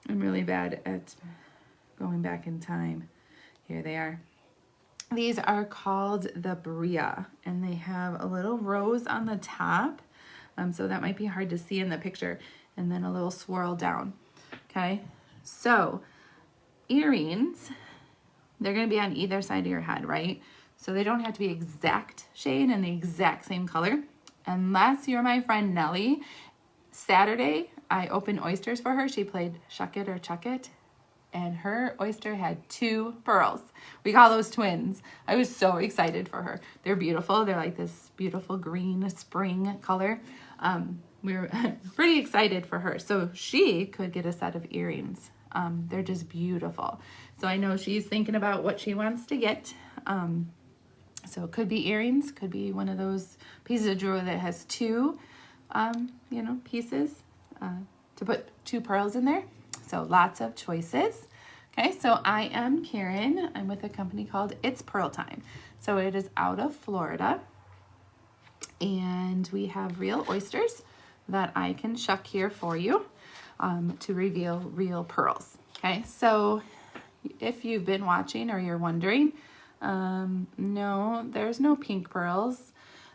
I'm really bad at going back in time. Here they are. These are called the Bria, and they have a little rose on the top. So that might be hard to see in the picture, and then a little swirl down. Okay, so earrings, they're going to be on either side of your head, right? So they don't have to be exact shade and the exact same color, unless you're my friend Nellie. Saturday, I opened oysters for her. She played Shuck It or Chuck It, and her oyster had 2 pearls. We call those twins. I was so excited for her. They're beautiful. They're like this beautiful green spring color. We were pretty excited for her. So she could get a set of earrings. They're just beautiful. So I know she's thinking about what she wants to get. So it could be earrings, could be one of those pieces of jewelry that has 2, pieces to put 2 pearls in there. So lots of choices. Okay, so I am Karen. I'm with a company called It's Pearl Time. So it is out of Florida. And we have real oysters that I can shuck here for you to reveal real pearls. Okay, so if you've been watching or you're wondering, no, there's no pink pearls.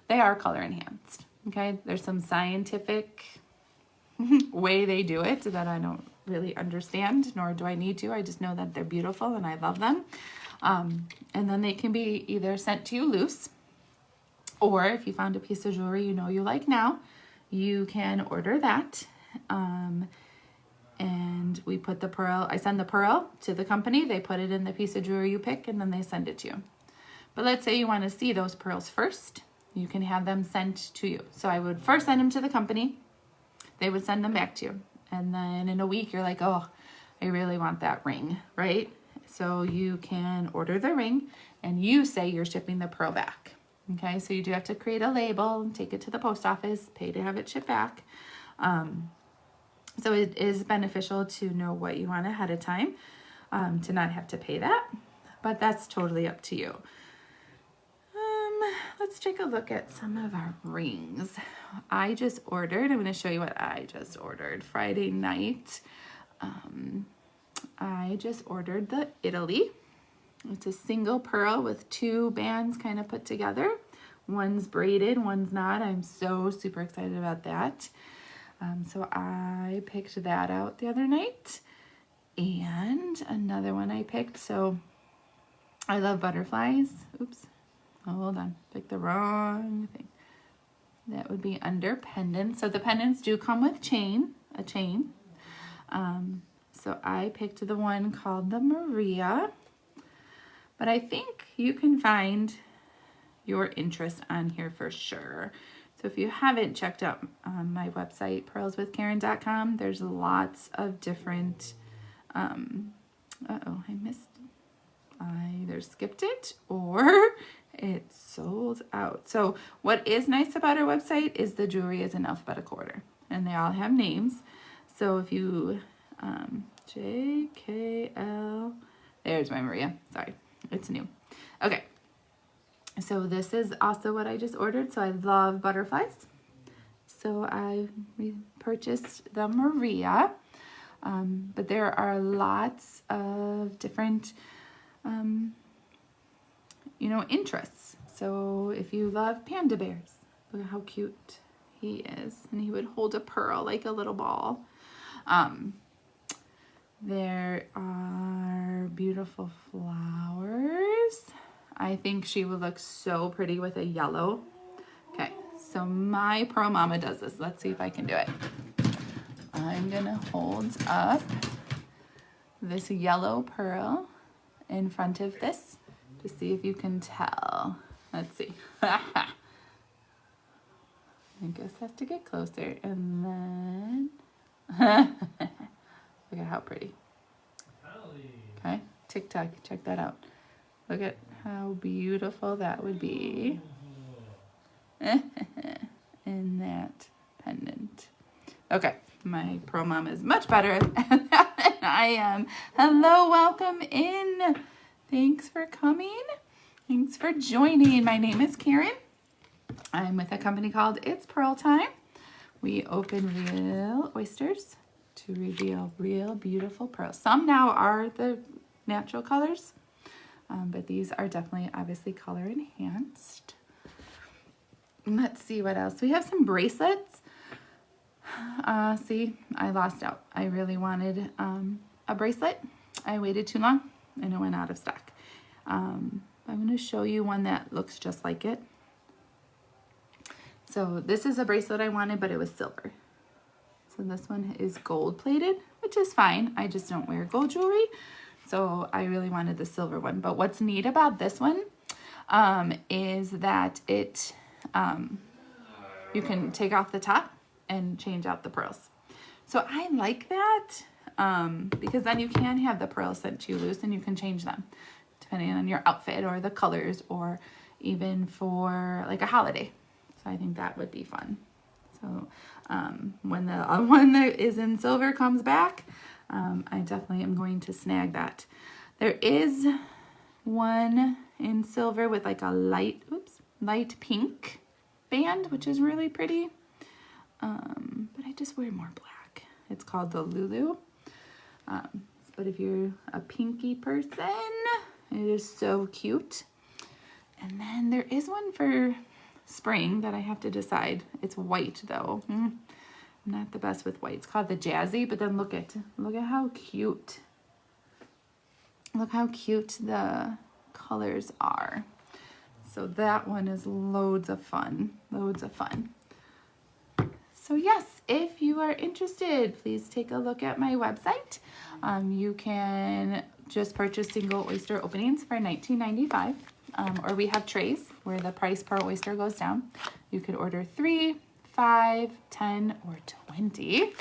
They are color enhanced. Okay, there's some scientific way they do it that I don't really understand, nor do I need to. I just know that they're beautiful and I love them. And then they can be either sent to you loose, or if you found a piece of jewelry you know you like now, you can order that. And we put the pearl, I send the pearl to the company, they put it in the piece of jewelry you pick, and then they send it to you. But let's say you want to see those pearls first, you can have them sent to you. So I would first send them to the company, they would send them back to you. And then in a week, you're like, oh, I really want that ring, right? So you can order the ring and you say you're shipping the pearl back. Okay, so you do have to create a label and take it to the post office, pay to have it shipped back. So it is beneficial to know what you want ahead of time, to not have to pay that, but that's totally up to you. Let's take a look at some of our rings. I just ordered, I'm going to show you what I just ordered Friday night. I just ordered the Italy. It's a single pearl with 2 bands kind of put together. One's braided, one's not. I'm so super excited about that. So I picked that out the other night. And another one I picked. So I love butterflies. Oops. Hold on. Picked the wrong thing. That would be under pendants. So the pendants do come with a chain. So I picked the one called the Maria, but I think you can find your interest on here for sure. So if you haven't checked out my website, pearlswithkaren.com, there's lots of different, uh-oh, I either skipped it or it sold out. So what is nice about our website is the jewelry is in alphabetical order and they all have names. So if you, JKL, there's my Maria, sorry, it's new. Okay, so this is also what I just ordered. So I love butterflies. So I purchased the Maria, but there are lots of different interests. So if you love panda bears, look at how cute he is. And he would hold a pearl like a little ball. There are beautiful flowers. I think she would look so pretty with a yellow. Okay, so my Pearl Mama does this. Let's see if I can do it. I'm gonna hold up this yellow pearl in front of this to see if you can tell. Let's see. I guess I have to get closer and then look at how pretty. Okay, TikTok, check that out. Look at how beautiful that would be in that pendant. Okay, my Pearl Mom is much better at that than I am. Hello, welcome in. Thanks for coming. Thanks for joining. My name is Karen. I'm with a company called It's Pearl Time. We open real oysters to reveal real beautiful pearls. Some now are the natural colors, but these are definitely obviously color enhanced. Let's see what else. We have some bracelets. See, I lost out. I really wanted a bracelet. I waited too long and it went out of stock. I'm going to show you one that looks just like it. So this is a bracelet I wanted, but it was silver. So this one is gold plated, which is fine. I just don't wear gold jewelry. So I really wanted the silver one. But what's neat about this one is that it, you can take off the top and change out the pearls. So I like that because then you can have the pearls sent to you loose and you can change them depending on your outfit or the colors or even for like a holiday. So I think that would be fun. So when the one that is in silver comes back, I definitely am going to snag that. There is one in silver with like a light pink band, which is really pretty. But I just wear more black. It's called the Lulu. But if you're a pinky person, it is so cute. And then there is one for spring that I have to decide. It's white though. I'm not the best with white. It's called the Jazzy, but then look at how cute. Look how cute the colors are. So that one is loads of fun. Loads of fun. So yes, if you are interested, please take a look at my website. You can just purchase single oyster openings for $19.95. Or we have trays where the price per oyster goes down. You could order 3, 5, 10, or 20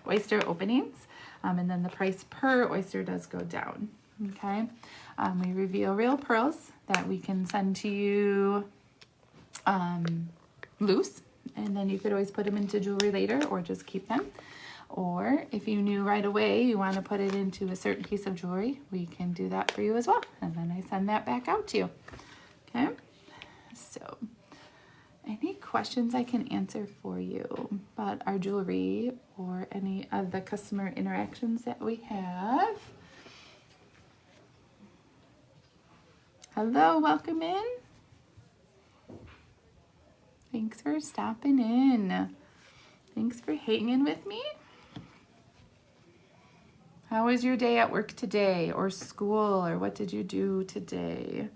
oyster openings. And then the price per oyster does go down. Okay. We reveal real pearls that we can send to you loose. And then you could always put them into jewelry later or just keep them. Or if you knew right away you want to put it into a certain piece of jewelry, we can do that for you as well. And then I send that back out to you. Okay, so any questions I can answer for you about our jewelry or any of the customer interactions that we have? Hello, welcome in. Thanks for stopping in. Thanks for hanging with me. How was your day at work today or school, or what did you do today?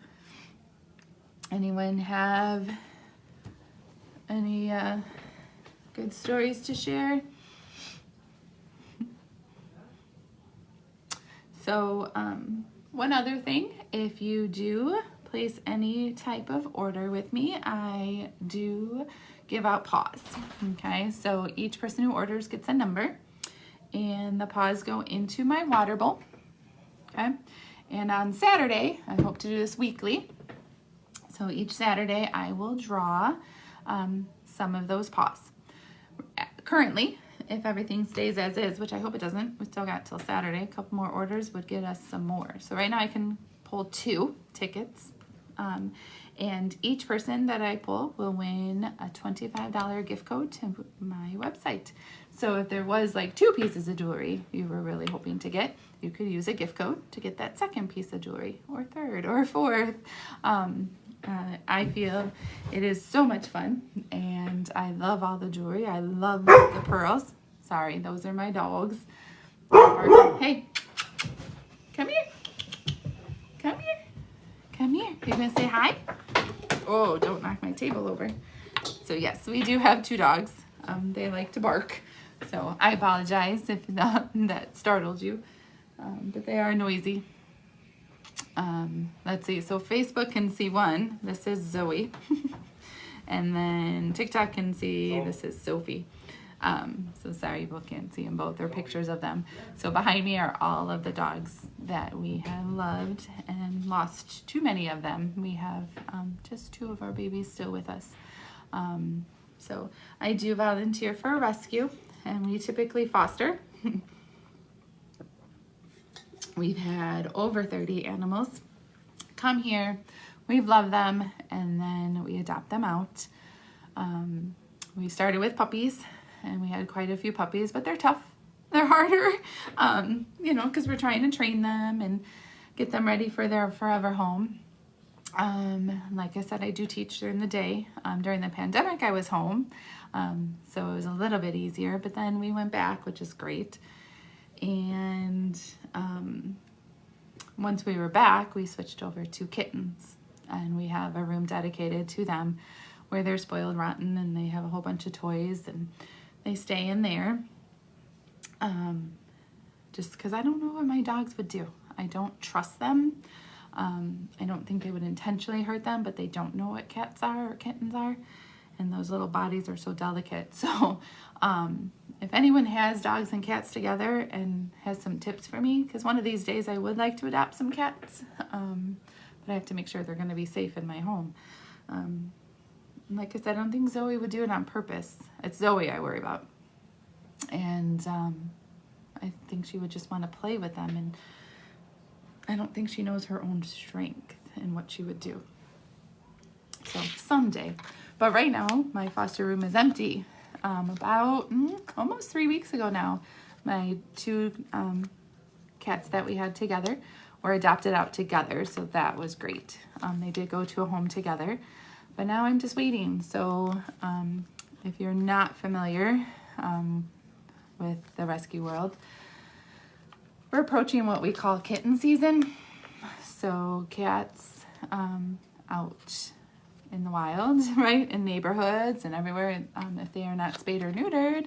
Anyone have any good stories to share? So one other thing, if you do place any type of order with me, I do give out paws. Okay, so each person who orders gets a number, and the paws go into my water bowl. Okay, and on Saturday, I hope to do this weekly. So each Saturday I will draw some of those paws. Currently, if everything stays as is, which I hope it doesn't, we still got till Saturday, a couple more orders would get us some more. So right now I can pull 2 tickets, and each person that I pull will win a $25 gift code to my website. So if there was like 2 pieces of jewelry you were really hoping to get, you could use a gift code to get that second piece of jewelry, or third, or fourth. I feel it is so much fun, and I love all the jewelry. I love the pearls. Sorry, those are my dogs. Hey, come here. Come here. Come here. You gonna say hi? Oh, don't knock my table over. So yes, we do have 2 dogs. They like to bark. So I apologize if that startled you, but they are noisy. Let's see, so Facebook can see one. This is Zoe. And then TikTok can see, this is Sophie. So sorry, you both can't see them both. They're pictures of them. So behind me are all of the dogs that we have loved and lost too many of them. We have just 2 of our babies still with us. So I do volunteer for a rescue, and we typically foster. We've had over 30 animals come here. We've loved them, and then we adopt them out. We started with puppies, and we had quite a few puppies, but they're tough. They're harder, you know, because we're trying to train them and get them ready for their forever home. Like I said, I do teach during the day. During the pandemic, I was home, so it was a little bit easier, but then we went back, which is great. And once we were back, we switched over to kittens, and we have a room dedicated to them where they're spoiled rotten, and they have a whole bunch of toys, and they stay in there. Just because I don't know what my dogs would do. I don't trust them. I don't think they would intentionally hurt them, but they don't know what cats are or kittens are, and those little bodies are so delicate. So if anyone has dogs and cats together and has some tips for me, because one of these days I would like to adopt some cats, but I have to make sure they're going to be safe in my home. Like I said, I don't think Zoe would do it on purpose. It's Zoe I worry about. And I think she would just want to play with them, and I don't think she knows her own strength and what she would do. So someday. But right now, my foster room is empty. About almost 3 weeks ago now, my 2 cats that we had together were adopted out together, so that was great. They did go to a home together, but now I'm just waiting. So if you're not familiar with the rescue world, we're approaching what we call kitten season. So cats out in the wild, right, in neighborhoods and everywhere, if they are not spayed or neutered,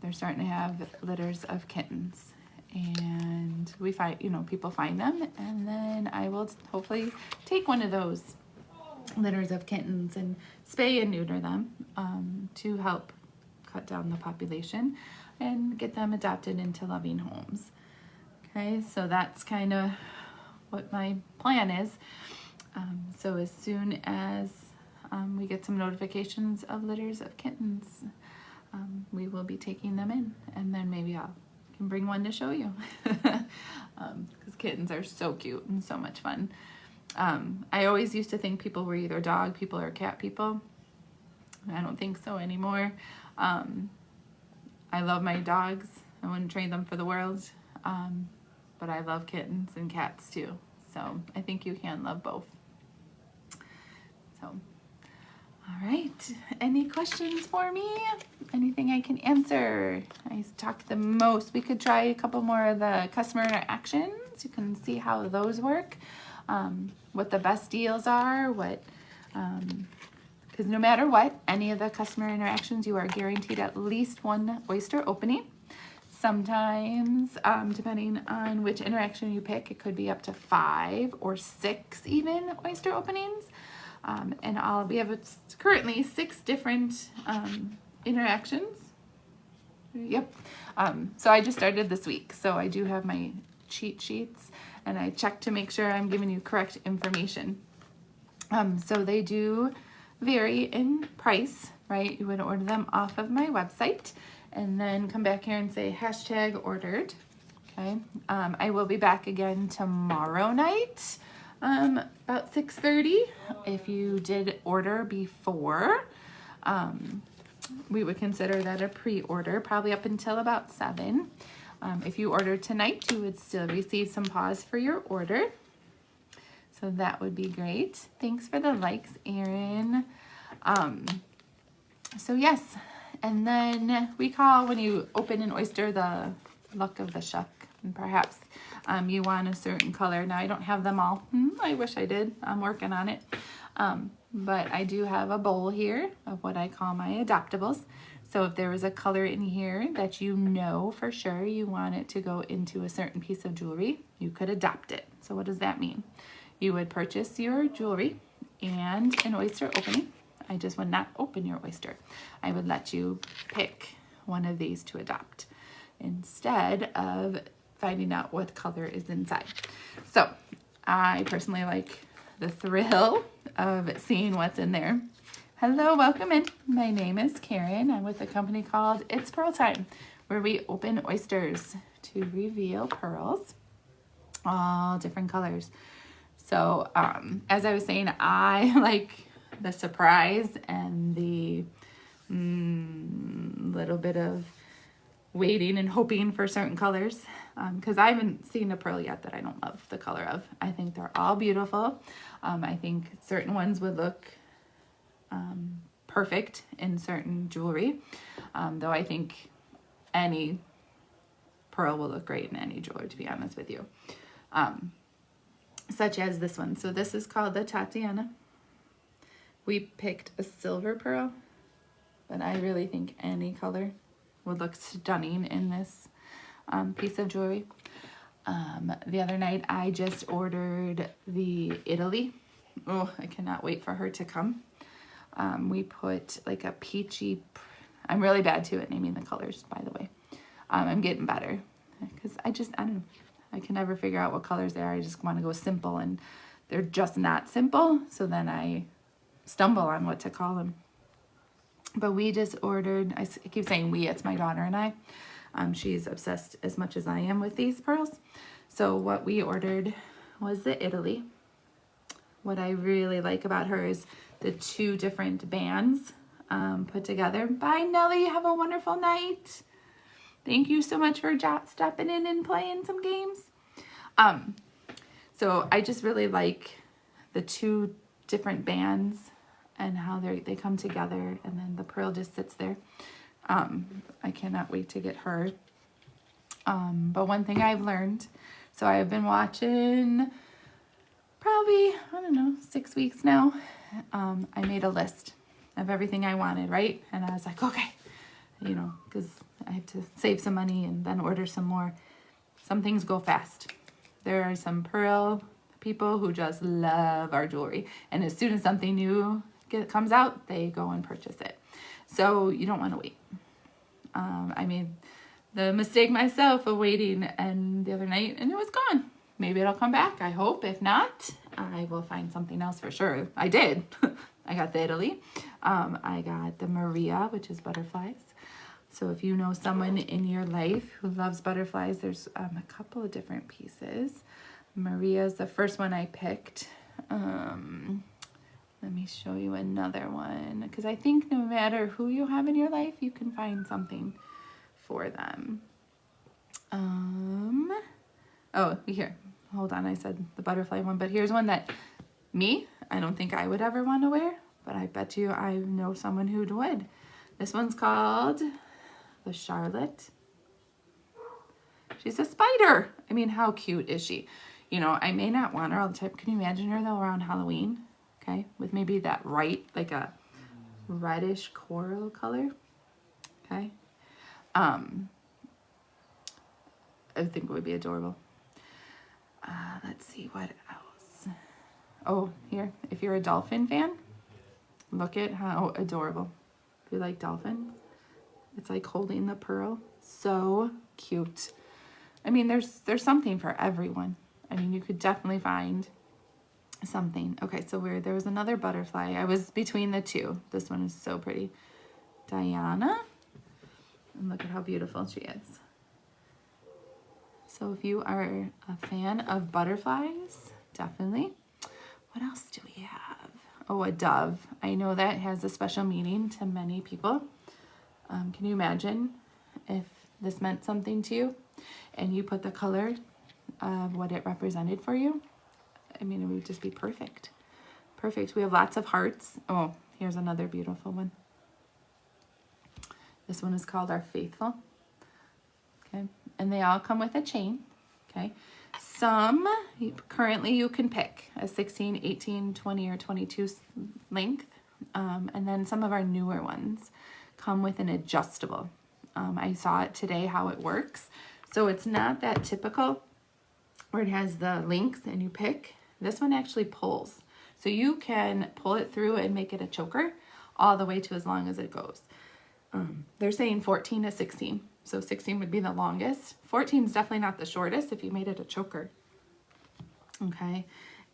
they're starting to have litters of kittens. And we find, you know, people find them, and then I will hopefully take one of those litters of kittens and spay and neuter them to help cut down the population and get them adopted into loving homes. Okay, so that's kind of what my plan is. So as soon as we get some notifications of litters of kittens, we will be taking them in, and then maybe I can bring one to show you, because kittens are so cute and so much fun. I always used to think people were either dog people or cat people. I don't think so anymore. I love my dogs. I wouldn't trade them for the world, but I love kittens and cats too. So I think you can love both. So, all right. Any questions for me? Anything I can answer? I talked the most. We could try a couple more of the customer interactions. You can see how those work, what the best deals are, what, because no matter what, any of the customer interactions, you are guaranteed at least 1 oyster opening. Sometimes, depending on which interaction you pick, it could be up to 5 or 6 even oyster openings. And we have currently 6 different interactions. Yep. So I just started this week, so I do have my cheat sheets, and I check to make sure I'm giving you correct information. So they do vary in price, right? You would order them off of my website and then come back here and say #ordered. Okay. I will be back again tomorrow night, about 6:30. If you did order before, we would consider that a pre-order, probably up until about 7. If you order tonight, you would still receive some pause for your order. So that would be great. Thanks for the likes, Erin. So yes, and then we call when you open an oyster the luck of the shuck. And perhaps you want a certain color. Now I don't have them all. I wish I did. I'm working on it. But I do have a bowl here of what I call my adoptables. So if there was a color in here that you know for sure you want it to go into a certain piece of jewelry, you could adopt it. So what does that mean? You would purchase your jewelry and an oyster opening. I just would not open your oyster. I would let you pick one of these to adopt instead of finding out what color is inside. So I personally like the thrill of seeing what's in there. Hello, welcome in. My name is Karen. I'm with a company called It's Pearl Time, where we open oysters to reveal pearls, all different colors. So as I was saying, I like the surprise and the little bit of waiting and hoping for certain colors, because I haven't seen a pearl yet that I don't love the color of. I think they're all beautiful. I think certain ones would look perfect in certain jewelry, though I think any pearl will look great in any jewelry, to be honest with you, such as this one. So this is called the Tatiana. We picked a silver pearl, but I really think any color would look stunning in this piece of jewelry. The other night I just ordered the Italy. Oh, I cannot wait for her to come. We put like a peachy, I'm really bad too at naming the colors, by the way. I'm getting better because I don't know. I can never figure out what colors they are. I just want to go simple, and they're just not simple. So then I stumble on what to call them. But we just ordered, I keep saying we, it's my daughter and I. She's obsessed as much as I am with these pearls. So what we ordered was the Italy. What I really like about her is the 2 different bands put together. Bye, Nellie. Have a wonderful night. Thank you so much for stopping in and playing some games. So I just really like the 2 different bands and how they come together, and then the pearl just sits there. I cannot wait to get her. But one thing I've learned, so I've been watching probably, I don't know, 6 weeks now. I made a list of everything I wanted, right? And I was like, okay, you know, because I have to save some money and then order some more. Some things go fast. There are some pearl people who just love our jewelry, and as soon as something new comes out, they go and purchase it. So you don't want to wait. I made the mistake myself of waiting and the other night, and it was gone. Maybe it'll come back, I hope. If not, I will find something else for sure. I did. I got the Italy. I got the Maria, which is butterflies. So if you know someone in your life who loves butterflies, there's a couple of different pieces. Maria is the first one I picked. Let me show you another one, because I think no matter who you have in your life, you can find something for them. Oh, here. Hold on, I said the butterfly one, but here's one that I don't think I would ever want to wear, but I bet you I know someone who would. This one's called the Charlotte. She's a spider. I mean, how cute is she? You know, I may not want her all the time. Can you imagine her though around Halloween? Okay, with maybe that like a reddish coral color. Okay. I think it would be adorable. Let's see what else. Oh, here, if you're a dolphin fan, look at how adorable. If you like dolphins, it's like holding the pearl. So cute. I mean, there's something for everyone. I mean, you could definitely find something. Okay, so there was another butterfly. I was between the two. This one is so pretty. Diana. And look at how beautiful she is. So if you are a fan of butterflies, definitely. What else do we have? Oh, a dove. I know that has a special meaning to many people. Can you imagine if this meant something to you and you put the color of what it represented for you? I mean, it would just be perfect. Perfect. We have lots of hearts. Oh, here's another beautiful one. This one is called Our Faithful. Okay. And they all come with a chain. Okay. Some, currently you can pick a 16, 18, 20, or 22 length. And then some of our newer ones come with an adjustable. I saw it today how it works. So it's not that typical where it has the links and you pick. This one actually pulls. So you can pull it through and make it a choker all the way to as long as it goes. They're saying 14 to 16. So 16 would be the longest. 14 is definitely not the shortest if you made it a choker. Okay.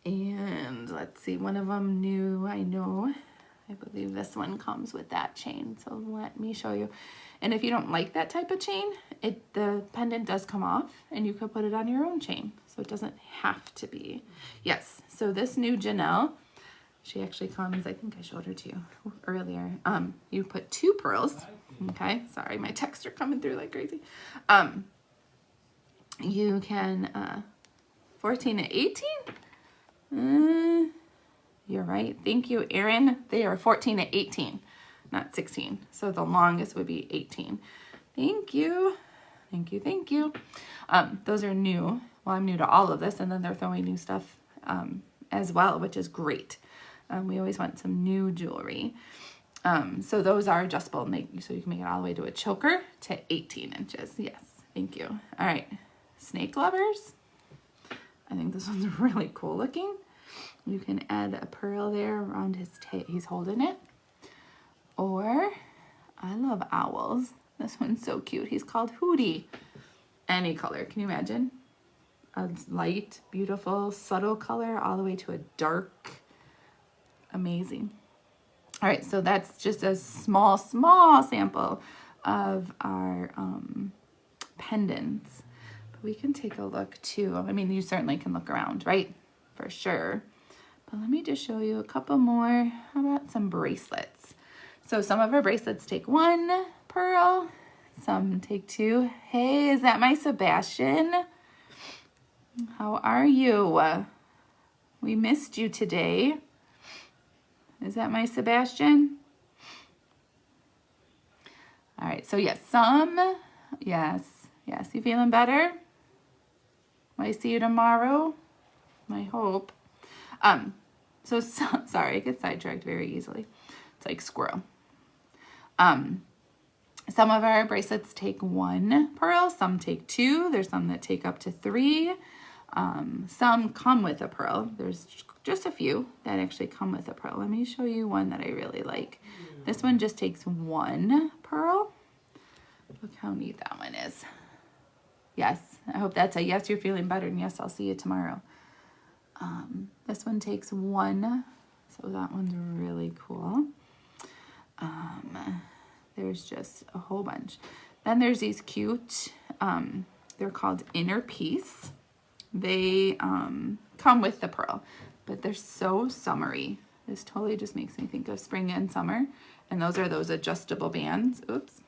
And let's see, one of them new, I know. I believe this one comes with that chain. So let me show you. And if you don't like that type of chain, the pendant does come off and you could put it on your own chain. So it doesn't have to be. Yes. So this new Janelle, she actually comes, I think I showed her to you earlier. You put 2 pearls. Okay. Sorry, my texts are coming through like crazy. You can, 14 to 18? You're right. Thank you, Erin. They are 14 to 18, not 16. So the longest would be 18. Thank you. Thank you. Thank you. Those are new. Well, I'm new to all of this, and then they're throwing new stuff as well, which is great. We always want some new jewelry. So those are adjustable, so you can make it all the way to a choker to 18 inches. Yes. Thank you. All right. Snake lovers. I think this one's really cool looking. You can add a pearl there around his tail. He's holding it. Or, I love owls. This one's so cute. He's called Hootie. Any color. Can you imagine? A light, beautiful, subtle color all the way to a dark. Amazing. All right, so that's just a small sample of our pendants. But we can take a look too. I mean, you certainly can look around, right? For sure. But let me just show you a couple more. How about some bracelets? So some of our bracelets take 1 pearl. Some take 2. Hey, is that my Sebastian? How are you? We missed you today. Is that my Sebastian? All right, so yes, some. Yes. You feeling better? Might see you tomorrow. I hope. Sorry, I get sidetracked very easily. It's like squirrel. Some of our bracelets take 1 pearl, some take 2. There's some that take up to 3. Some come with a pearl. There's just a few that actually come with a pearl. Let me show you one that I really like. This one just takes 1 pearl. Look how neat that one is. Yes, I hope that's a yes, you're feeling better, and yes, I'll see you tomorrow. This one takes 1, so that one's really cool. There's just a whole bunch. Then there's these cute, they're called Inner Peace. They come with the pearl, but they're so summery. This totally just makes me think of spring and summer. And those are those adjustable bands. Oops.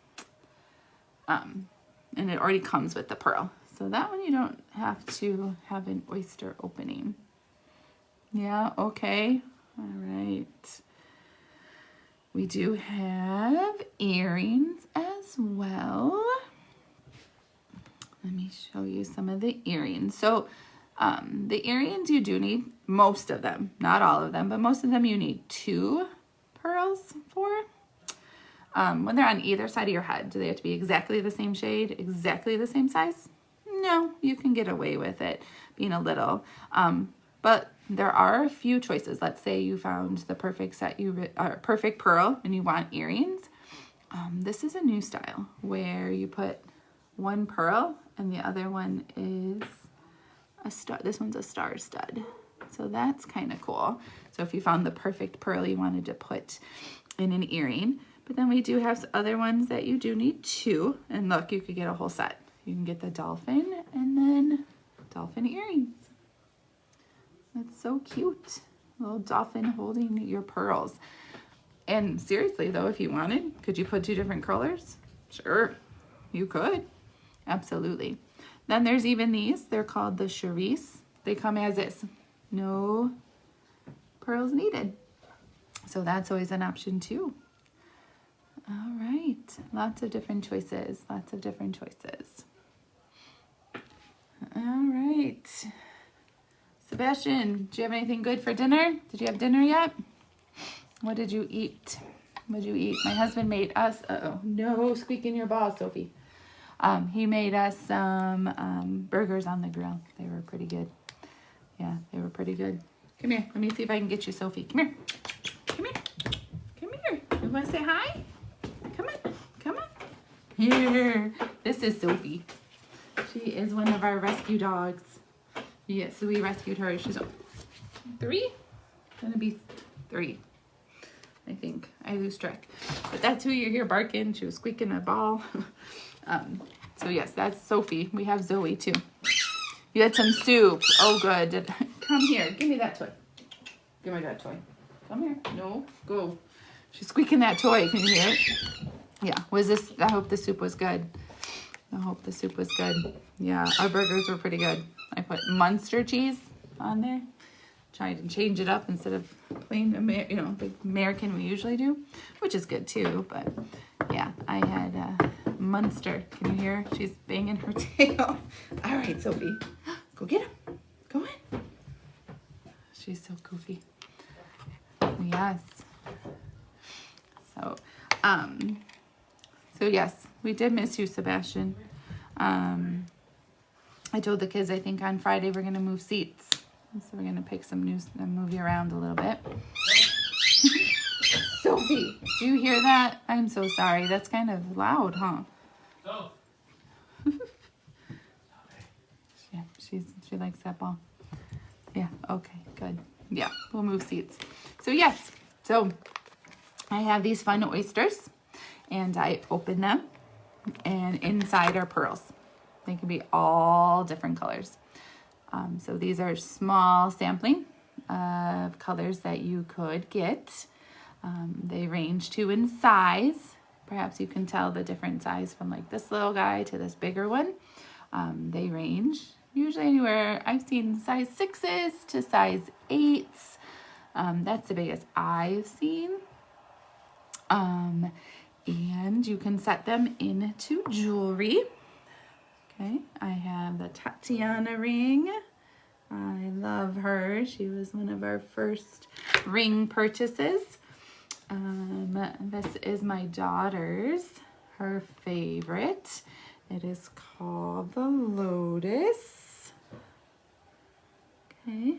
And it already comes with the pearl. So that one you don't have to have an oyster opening. Yeah, okay. All right. We do have earrings as well. Let me show you some of the earrings. So the earrings you do need, most of them, not all of them, but most of them you need 2 pearls for. When they're on either side of your head, do they have to be exactly the same shade, exactly the same size? No, you can get away with it being a little. But there are a few choices. Let's say you found the perfect set, perfect pearl, and you want earrings. This is a new style where you put one pearl and the other one is a star. This one's a star stud. So that's kind of cool. So if you found the perfect pearl you wanted to put in an earring, but then we do have other ones that you do need two. And look, you could get a whole set. You can get the dolphin and then dolphin earrings. That's so cute. Little dolphin holding your pearls. And seriously though, if you wanted, could you put two different colors? Sure, you could. Absolutely. Then there's even these. They're called the Charisse. They come as is. No pearls needed. So that's always an option too. All right. Lots of different choices. Lots of different choices. All right. Sebastian, do you have anything good for dinner? Did you have dinner yet? What did you eat? What did you eat? My husband made us, no squeaking your balls, Sophie. He made us some burgers on the grill. They were pretty good. Yeah, they were pretty good. Come here. Let me see if I can get you, Sophie. Come here. Come here. Come here. You want to say hi? Come on. Come on. Here. This is Sophie. She is one of our rescue dogs. Yes, so we rescued her. She's 3? Gonna be 3, I think. I lose track. But that's who you hear barking. She was squeaking a ball. So yes, that's Sophie. We have Zoe too. You had some soup. Oh, good. Come here. Give me that toy. Give me that toy. Come here. No, go. She's squeaking that toy. Can you hear it? Yeah. Was this? I hope the soup was good. I hope the soup was good. Yeah, our burgers were pretty good. I put Munster cheese on there. Tried to change it up instead of plain, the American we usually do, which is good too. But yeah, I had Munster. Can you hear her? She's banging her tail. All right, Sophie, go get him. Go in. She's so goofy. Yes. So yes, we did miss you, Sebastian. I told the kids, I think on Friday we're gonna move seats. So we're gonna pick some news and move you around a little bit. Sophie, do you hear that? I'm so sorry. That's kind of loud, huh? No. Yeah, she likes that ball. Yeah, okay, good. Yeah, we'll move seats. So yes, so I have these fun oysters and I open them and inside are pearls. They can be all different colors. So these are small sampling of colors that you could get. They range too in size. Perhaps you can tell the different size from like this little guy to this bigger one. They range usually anywhere. I've seen size 6s to size 8s. That's the biggest I've seen. And you can set them into jewelry. Okay, I have the Tatiana ring. I love her. She was one of our first ring purchases. This is my daughter's, her favorite. It is called the Lotus. Okay.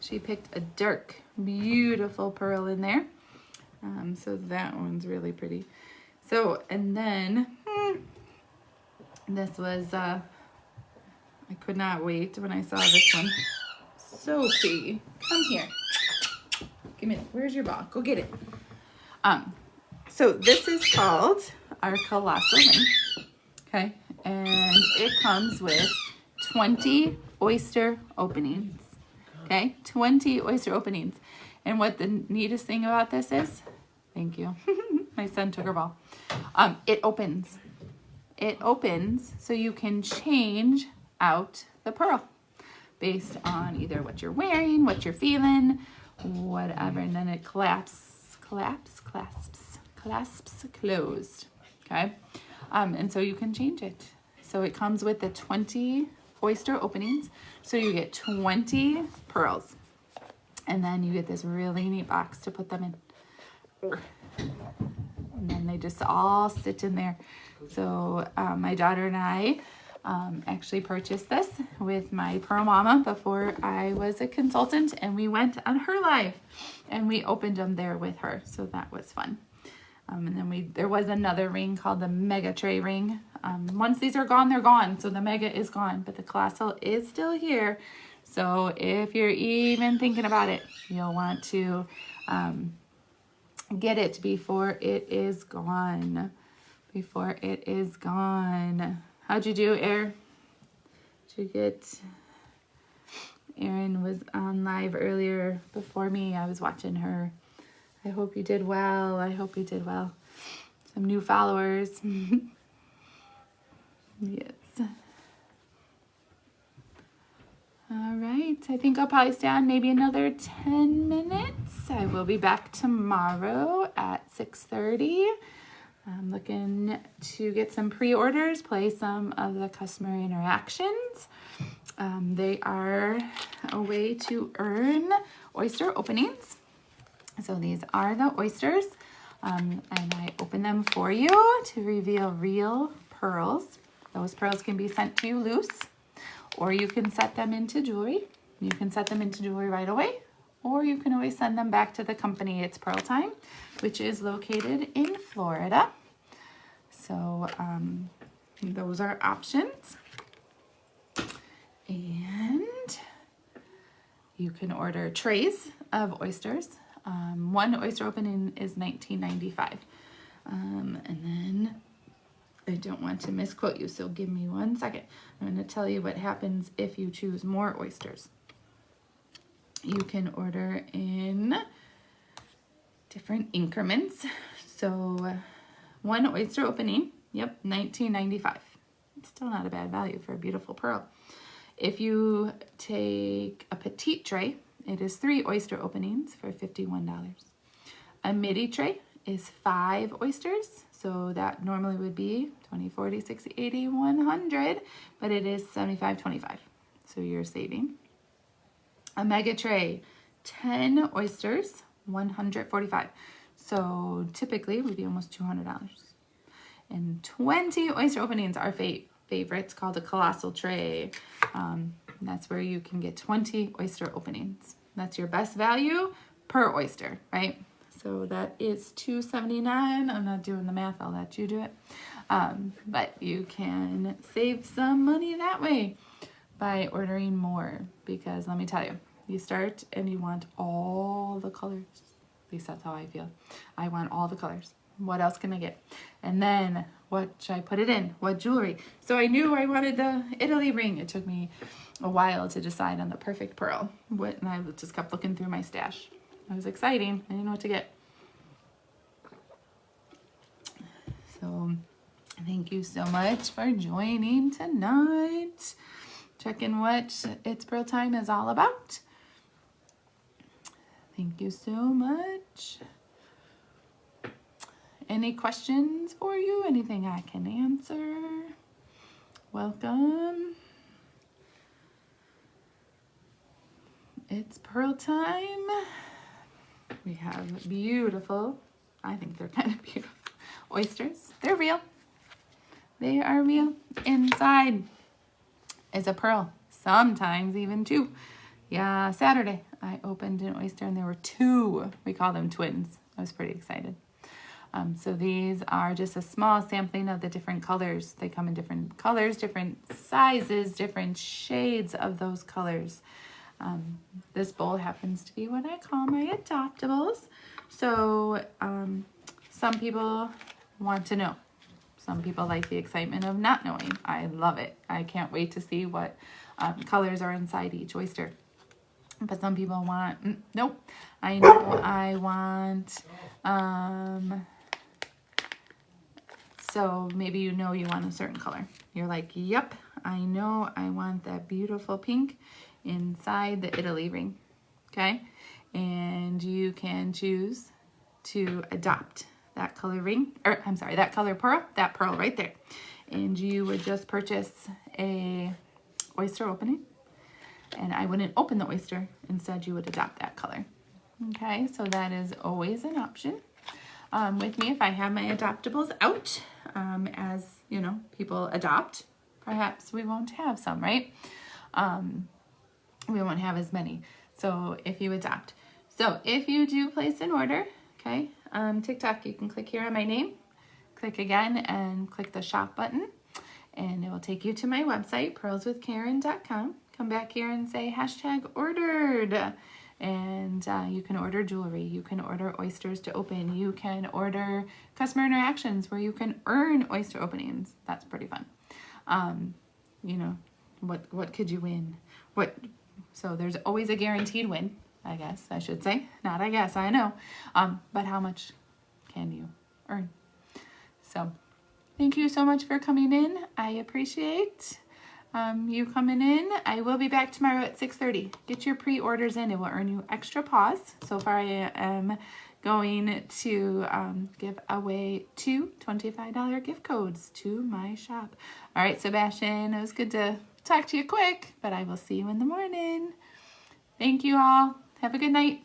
She picked a dark, beautiful pearl in there. So that one's really pretty. So, and then this was, I could not wait when I saw this one. Sophie, come here. Give me, where's your ball? Go get it. So this is called our colossal ring. Okay, and it comes with 20 oyster openings. Okay, 20 oyster openings. And what the neatest thing about this is, thank you. My son took her ball. It opens. It opens so you can change out the pearl based on either what you're wearing, what you're feeling, whatever. And then it clasps closed. Okay. And so you can change it. So it comes with the 20 oyster openings. So you get 20 pearls. And then you get this really neat box to put them in. And then they just all sit in there. So my daughter and I Actually purchased this with my Pearl Mama before I was a consultant, and we went on her live and we opened them there with her. So that was fun. And then there was another ring called the Mega Tray ring. Once these are gone, they're gone. So the Mega is gone, but the Colossal is still here. So if you're even thinking about it, you'll want to get it before it is gone. Before it is gone. How'd you do, Erin? Did you get... Erin was on live earlier before me. I was watching her. I hope you did well. I hope you did well. Some new followers. Yes. All right. I think I'll probably stay on maybe another 10 minutes. I will be back tomorrow at 6:30. I'm looking to get some pre-orders, play some of the customer interactions. They are a way to earn oyster openings. So these are the oysters, and I open them for you to reveal real pearls. Those pearls can be sent to you loose, or you can set them into jewelry. You can set them into jewelry right away, or you can always send them back to the company It's Pearl Time, which is located in Florida. So those are options. And you can order trays of oysters. One oyster opening is $19.95. And then I don't want to misquote you, so give me 1 second. I'm going to tell you what happens if you choose more oysters. You can order in different increments. So one oyster opening, yep, $19.95. It's still not a bad value for a beautiful pearl. If you take a petite tray, it is 3 oyster openings for $51. A midi tray is 5 oysters, so that normally would be 20, 40, 60, 80, 100, but it is $75.25, so you're saving. A mega tray, 10 oysters, $145, so typically would be almost $200. And 20 oyster openings are favorites called a colossal tray. That's where you can get 20 oyster openings. That's your best value per oyster, right? So that is $2.79. I'm not doing the math, I'll let you do it. But you can save some money that way by ordering more, because let me tell you, you start and you want all the colors. At least that's how I feel. I want all the colors. What else can I get? And then what should I put it in? What jewelry? So I knew I wanted the Italy ring. It took me a while to decide on the perfect pearl. And I just kept looking through my stash. It was exciting. I didn't know what to get. So thank you so much for joining tonight. Checking what It's Pearl Time is all about. Thank you so much. Any questions for you? Anything I can answer? Welcome. It's Pearl Time. We have beautiful, I think they're kind of beautiful, oysters. They're real. They are real. Inside is a pearl, sometimes even 2. Yeah, Saturday I opened an oyster and there were 2. We call them twins. I was pretty excited. So these are just a small sampling of the different colors. They come in different colors, different sizes, different shades of those colors. This bowl happens to be what I call my adoptables. So some people want to know. Some people like the excitement of not knowing. I love it. I can't wait to see what colors are inside each oyster. But some people want, nope, I know I want, so maybe you know you want a certain color. You're like, yep, I know I want that beautiful pink inside the Italy ring, okay? And you can choose to adopt that color ring, or I'm sorry, that color pearl, that pearl right there. And you would just purchase a oyster opening, and I wouldn't open the oyster. Instead, you would adopt that color. Okay, so that is always an option. With me, if I have my adoptables out, as you know, people adopt. perhaps we won't have some, right? We won't have as many. So if you adopt. So if you do place an order, okay, TikTok, you can click here on my name, click again, and click the shop button, and it will take you to my website, pearlswithkaren.com. Come back here and say #ordered. And you can order jewelry, you can order oysters to open, you can order customer interactions where you can earn oyster openings. That's pretty fun. You know, what could you win? So there's always a guaranteed win, I guess I should say. Not I guess, I know. But how much can you earn? So thank you so much for coming in. I appreciate you coming in. I will be back tomorrow at 6:30. Get your pre-orders in. It will earn you extra paws. So far I am going to give away 2 $25 gift codes to my shop. All right, Sebastian, it was good to talk to you quick, but I will see you in the morning. Thank you all. Have a good night.